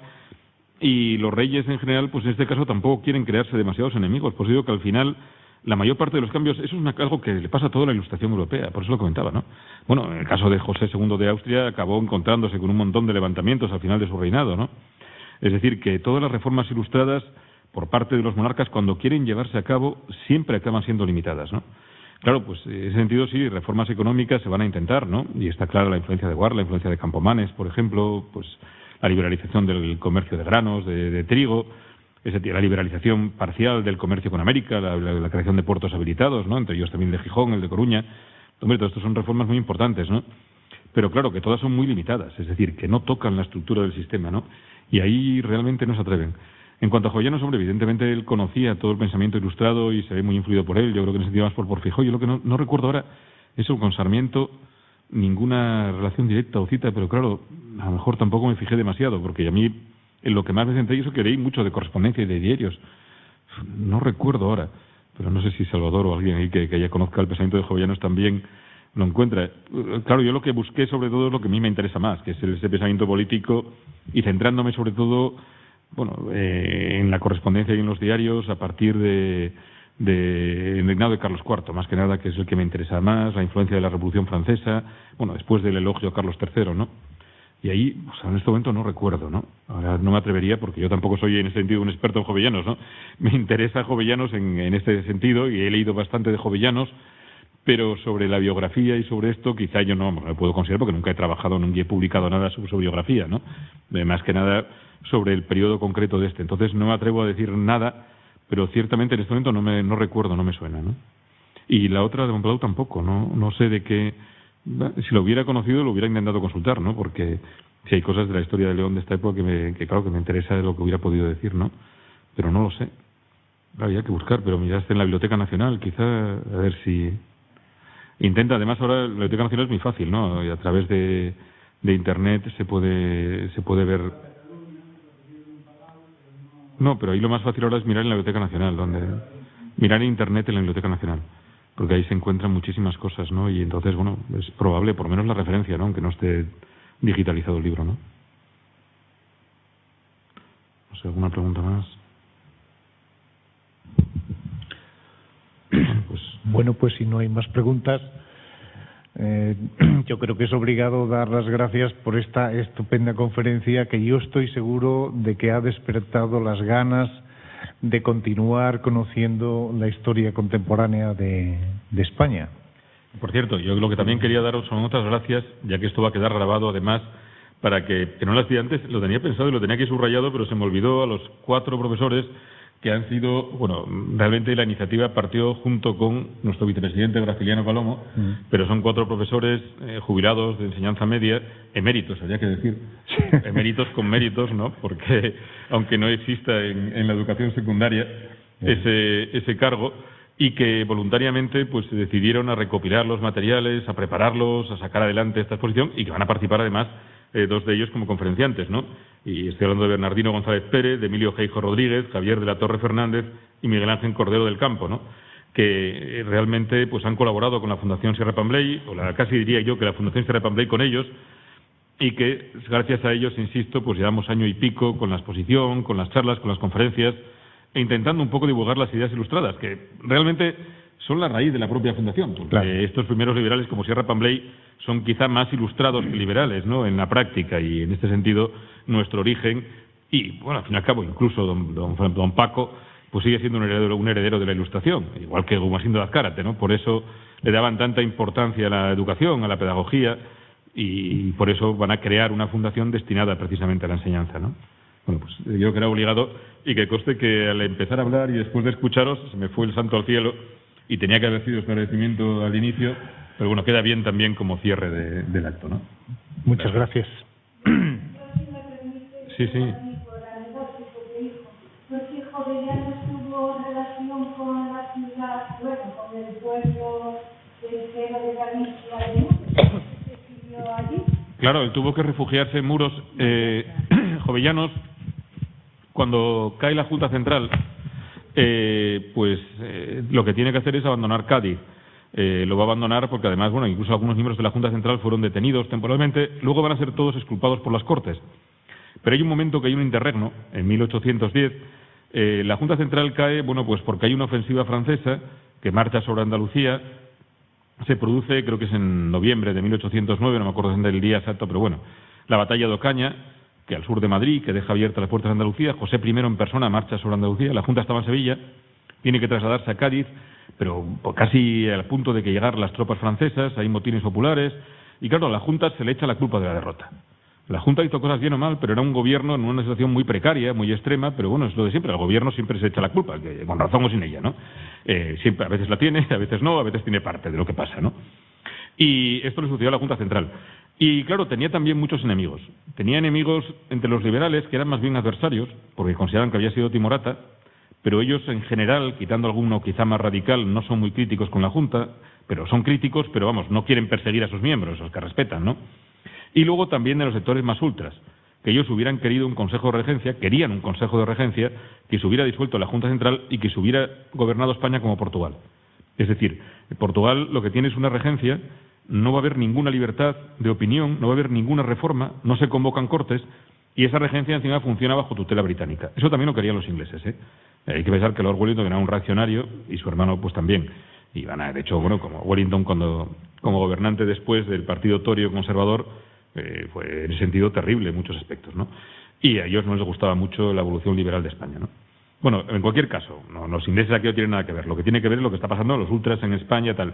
Y los reyes en general, pues en este caso tampoco quieren crearse demasiados enemigos. Por eso digo que al final la mayor parte de los cambios, eso es algo que le pasa a toda la Ilustración europea, por eso lo comentaba, ¿no? Bueno, en el caso de José II de Austria acabó encontrándose con un montón de levantamientos al final de su reinado, ¿no? Es decir, que todas las reformas ilustradas por parte de los monarcas, cuando quieren llevarse a cabo, siempre acaban siendo limitadas, ¿no? Claro, pues en ese sentido sí, reformas económicas se van a intentar, ¿no? Y está clara la influencia de Guard, la influencia de Campomanes, por ejemplo, pues la liberalización del comercio de granos, de trigo, la liberalización parcial del comercio con América, la creación de puertos habilitados, ¿no? Entre ellos también el de Gijón, el de Coruña. Hombre, todo esto son reformas muy importantes, ¿no? Pero claro, que todas son muy limitadas, es decir, que no tocan la estructura del sistema, ¿no? Y ahí realmente no se atreven. En cuanto a Jovellanos, hombre, evidentemente él conocía todo el pensamiento ilustrado y se ve muy influido por él. Yo creo que en ese sentido más por Feijóo. Yo lo que no recuerdo ahora es con Sarmiento ninguna relación directa o cita, pero claro, a lo mejor tampoco me fijé demasiado, porque a mí en lo que más me centré eso que leí mucho de correspondencia y de diarios. No recuerdo ahora, pero no sé si Salvador o alguien ahí que ya conozca el pensamiento de Jovellanos también lo encuentra. Claro, yo lo que busqué sobre todo es lo que a mí me interesa más, que es ese pensamiento político y centrándome sobre todo en la correspondencia y en los diarios a partir del reinado de Carlos IV, más que nada, que es el que me interesa más, la influencia de la Revolución Francesa, bueno, después del elogio a Carlos III, ¿no? Y ahí, pues, en este momento no recuerdo, ¿no? Ahora no me atrevería, porque yo tampoco soy en ese sentido un experto en Jovellanos, ¿no? Me interesa Jovellanos en este sentido y he leído bastante de Jovellanos, pero sobre la biografía y sobre esto quizá yo no me puedo considerar, porque nunca he trabajado, nunca he publicado nada sobre su biografía, ¿no? Más que nada sobre el periodo concreto de este. Entonces no me atrevo a decir nada, pero ciertamente en este momento no recuerdo, no me suena, ¿no? Y la otra de Montpalau tampoco, no sé de qué. Si lo hubiera conocido lo hubiera intentado consultar, ¿no? Porque si hay cosas de la historia de León de esta época que claro que me interesa de lo que hubiera podido decir, ¿no? Pero no lo sé. Habría que buscar, pero miraste en la Biblioteca Nacional, quizá, a ver si intenta. Además ahora la Biblioteca Nacional es muy fácil, ¿no? Y a través de internet se puede ver. No, pero ahí lo más fácil ahora es mirar en la Biblioteca Nacional, mirar en internet en la Biblioteca Nacional, porque ahí se encuentran muchísimas cosas, ¿no? Y entonces, bueno, es probable, por lo menos la referencia, ¿no? Aunque no esté digitalizado el libro, ¿no? No sé, ¿alguna pregunta más? Bueno, pues si no hay más preguntas, yo creo que es obligado dar las gracias por esta estupenda conferencia que yo estoy seguro de que ha despertado las ganas de continuar conociendo la historia contemporánea de España. Por cierto, yo lo que también quería daros son otras gracias, ya que esto va a quedar grabado además, para que no las di antes, lo tenía pensado y lo tenía aquí subrayado, pero se me olvidó, a los 4 profesores que han sido, bueno, realmente la iniciativa partió junto con nuestro vicepresidente Graciliano Palomo, pero son 4 profesores jubilados de enseñanza media, eméritos, habría que decir, eméritos con méritos, ¿no? Porque aunque no exista en la educación secundaria ese cargo, y que voluntariamente pues se decidieron a recopilar los materiales, a prepararlos, a sacar adelante esta exposición, y que van a participar además 2 de ellos como conferenciantes, ¿no? Y estoy hablando de Bernardino González Pérez, de Emilio Geijo Rodríguez, Javier de la Torre Fernández y Miguel Ángel Cordero del Campo, ¿no? Que realmente pues han colaborado con la Fundación Sierra Pambley, casi diría yo que la Fundación Sierra Pambley con ellos, y que gracias a ellos, insisto, pues llevamos año y pico con la exposición, con las charlas, con las conferencias, e intentando un poco divulgar las ideas ilustradas, que realmente son la raíz de la propia fundación, porque claro, estos primeros liberales como Sierra Pambley son quizá más ilustrados que liberales, ¿no? En la práctica, y en este sentido nuestro origen, y bueno, al fin y al cabo incluso don Paco pues sigue siendo un heredero de la ilustración, igual que Gumersindo de Azcárate, ¿no? Por eso le daban tanta importancia a la educación, a la pedagogía, y por eso van a crear una fundación destinada precisamente a la enseñanza, ¿no? Bueno, pues yo creo que era obligado, y que conste que al empezar a hablar y después de escucharos se me fue el santo al cielo y tenía que haber sido este agradecimiento al inicio, pero bueno, queda bien también como cierre del acto, ¿no? Muchas gracias. Sí, sí. Jovellanos tuvo relación con la ciudad, bueno, con el pueblo de Galicia, ¿se siguió allí? Claro, él tuvo que refugiarse en Muros. Jovellanos, cuando cae la Junta Central, lo que tiene que hacer es abandonar Cádiz. Lo va a abandonar porque además, bueno, incluso algunos miembros de la Junta Central fueron detenidos temporalmente, luego van a ser todos exculpados por las Cortes. Pero hay un momento que hay un interregno, en 1810, la Junta Central cae, bueno, pues porque hay una ofensiva francesa que marcha sobre Andalucía. Se produce, creo que es en noviembre de 1809, no me acuerdo del día exacto, pero bueno, la batalla de Ocaña, que al sur de Madrid, que deja abiertas las puertas de Andalucía. José I en persona marcha sobre Andalucía, la Junta estaba en Sevilla, tiene que trasladarse a Cádiz, pero casi al punto de que llegar las tropas francesas, hay motines populares, y claro, a la Junta se le echa la culpa de la derrota. La Junta hizo cosas bien o mal, pero era un gobierno en una situación muy precaria, muy extrema, pero bueno, es lo de siempre, al gobierno siempre se echa la culpa, que con razón o sin ella, ¿no? Siempre, a veces la tiene, a veces no, a veces tiene parte de lo que pasa, ¿no? Y esto le sucedió a la Junta Central. Y claro, tenía también muchos enemigos. Tenía enemigos entre los liberales, que eran más bien adversarios, porque consideraban que había sido timorata, pero ellos en general, quitando alguno quizá más radical, no son muy críticos con la Junta, pero son críticos, pero vamos, no quieren perseguir a sus miembros, a los que respetan, ¿no? Y luego también de los sectores más ultras, que ellos hubieran querido un Consejo de Regencia, querían un Consejo de Regencia que se hubiera disuelto la Junta Central y que se hubiera gobernado España como Portugal. Es decir, Portugal lo que tiene es una regencia, no va a haber ninguna libertad de opinión, no va a haber ninguna reforma, no se convocan cortes, y esa regencia encima funciona bajo tutela británica. Eso también lo querían los ingleses, ¿eh? Hay que pensar que Lord Wellington era un reaccionario y su hermano pues también. Y van a, de hecho, bueno, como Wellington como gobernante después del partido torio conservador, Fue en ese sentido terrible en muchos aspectos, ¿no? Y a ellos no les gustaba mucho la evolución liberal de España, ¿no? Bueno, en cualquier caso, los ingleses aquí no tienen nada que ver. Lo que tiene que ver es lo que está pasando a los ultras en España, tal.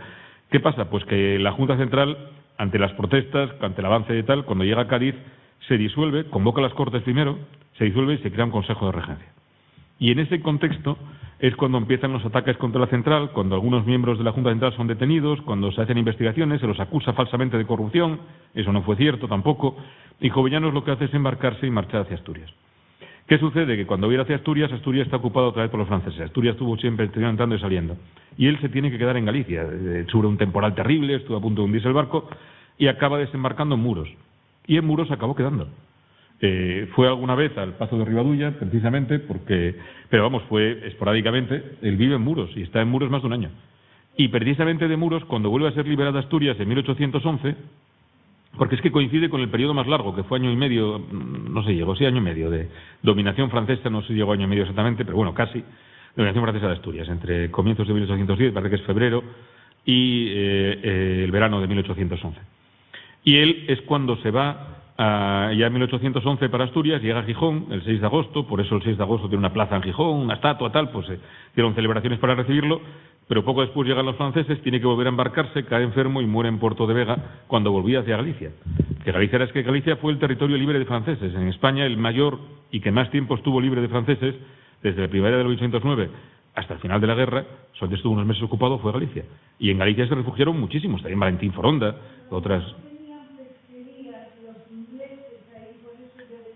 ¿Qué pasa? Pues que la Junta Central, ante las protestas, ante el avance de tal, cuando llega a Cádiz, se disuelve, convoca a las Cortes primero, se disuelve y se crea un Consejo de Regencia. Y en ese contexto es cuando empiezan los ataques contra la Central, cuando algunos miembros de la Junta Central son detenidos, cuando se hacen investigaciones, se los acusa falsamente de corrupción, eso no fue cierto tampoco, y Jovellanos lo que hace es embarcarse y marchar hacia Asturias. ¿Qué sucede? Que cuando viene hacia Asturias, Asturias está ocupado otra vez por los franceses. Asturias estuvo siempre entrando y saliendo. Y él se tiene que quedar en Galicia. Sube un temporal terrible, estuvo a punto de hundirse el barco, y acaba desembarcando en Muros. Y en Muros acabó quedando. Fue alguna vez al Pazo de Ribadulla, precisamente, pero vamos, fue esporádicamente. Él vive en Muros y está en Muros más de un año. Y precisamente de Muros, cuando vuelve a ser liberada Asturias en 1811, porque es que coincide con el periodo más largo, que fue año y medio, no sé, llegó, sí, año y medio de dominación francesa, no sé si llegó año y medio exactamente, pero bueno, casi, dominación francesa de Asturias, entre comienzos de 1810, parece que es febrero, y el verano de 1811. Y él es cuando se va ya en 1811 para Asturias, llega a Gijón el 6 de agosto, por eso el 6 de agosto tiene una plaza en Gijón, una estatua, tal, pues hicieron celebraciones para recibirlo, pero poco después llegan los franceses, tiene que volver a embarcarse, cae enfermo y muere en Puerto de Vega cuando volvía hacia Galicia. Que Galicia fue el territorio libre de franceses. En España el mayor y que más tiempo estuvo libre de franceses, desde la primavera de 1809 hasta el final de la guerra, donde estuvo unos meses ocupado, fue Galicia. Y en Galicia se refugiaron muchísimos, también Valentín Foronda, otras...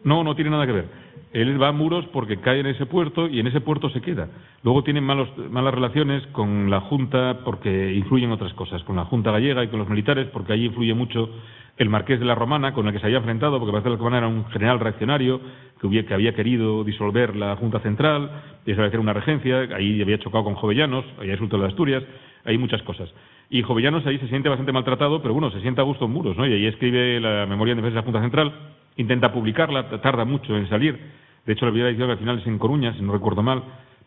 No tiene nada que ver. Él va a Muros porque cae en ese puerto y en ese puerto se queda. Luego tienen malas relaciones con la Junta porque influyen otras cosas, con la Junta gallega y con los militares, porque allí influye mucho el Marqués de la Romana, con el que se había enfrentado, porque parece que la Romana era un general reaccionario que había querido disolver la Junta Central y establecer una regencia. Ahí había chocado con Jovellanos, allá es de Asturias, hay muchas cosas. Y Jovellanos ahí se siente bastante maltratado, pero bueno, se siente a gusto en Muros, ¿no? Y ahí escribe la Memoria en defensa de la Junta Central, intenta publicarla, tarda mucho en salir. De hecho, la primera edición al final es en Coruña, si no recuerdo mal,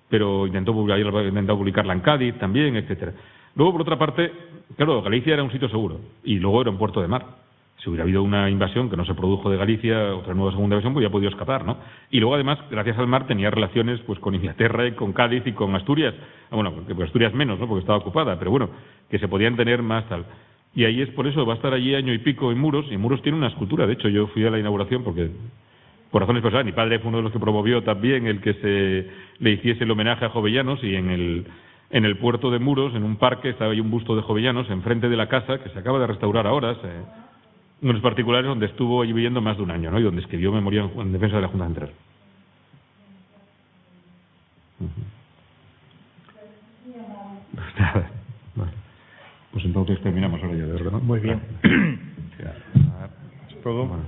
pero intentó publicarla en Cádiz también, etcétera. Luego, por otra parte, claro, Galicia era un sitio seguro y luego era un puerto de mar. Si hubiera habido una invasión que no se produjo de Galicia, otra nueva segunda invasión, pues hubiera podido escapar, ¿no? Y luego, además, gracias al mar, tenía relaciones pues con Inglaterra y con Cádiz y con Asturias. Bueno, que Asturias menos, ¿no? Porque estaba ocupada, pero bueno, que se podían tener más tal. Y ahí es por eso, va a estar allí año y pico en Muros, y Muros tiene una escultura. De hecho, yo fui a la inauguración porque, por razones personales, mi padre fue uno de los que promovió también el que se le hiciese el homenaje a Jovellanos, y en el puerto de Muros, en un parque, estaba ahí un busto de Jovellanos, enfrente de la casa, que se acaba de restaurar ahora, unos particulares donde estuvo allí viviendo más de un año, ¿no? Y donde escribió Memoria en defensa de la Junta Central. Pues entonces terminamos ahora ya, de verdad, ¿no? Muy bien. ¿Es todo? Bueno.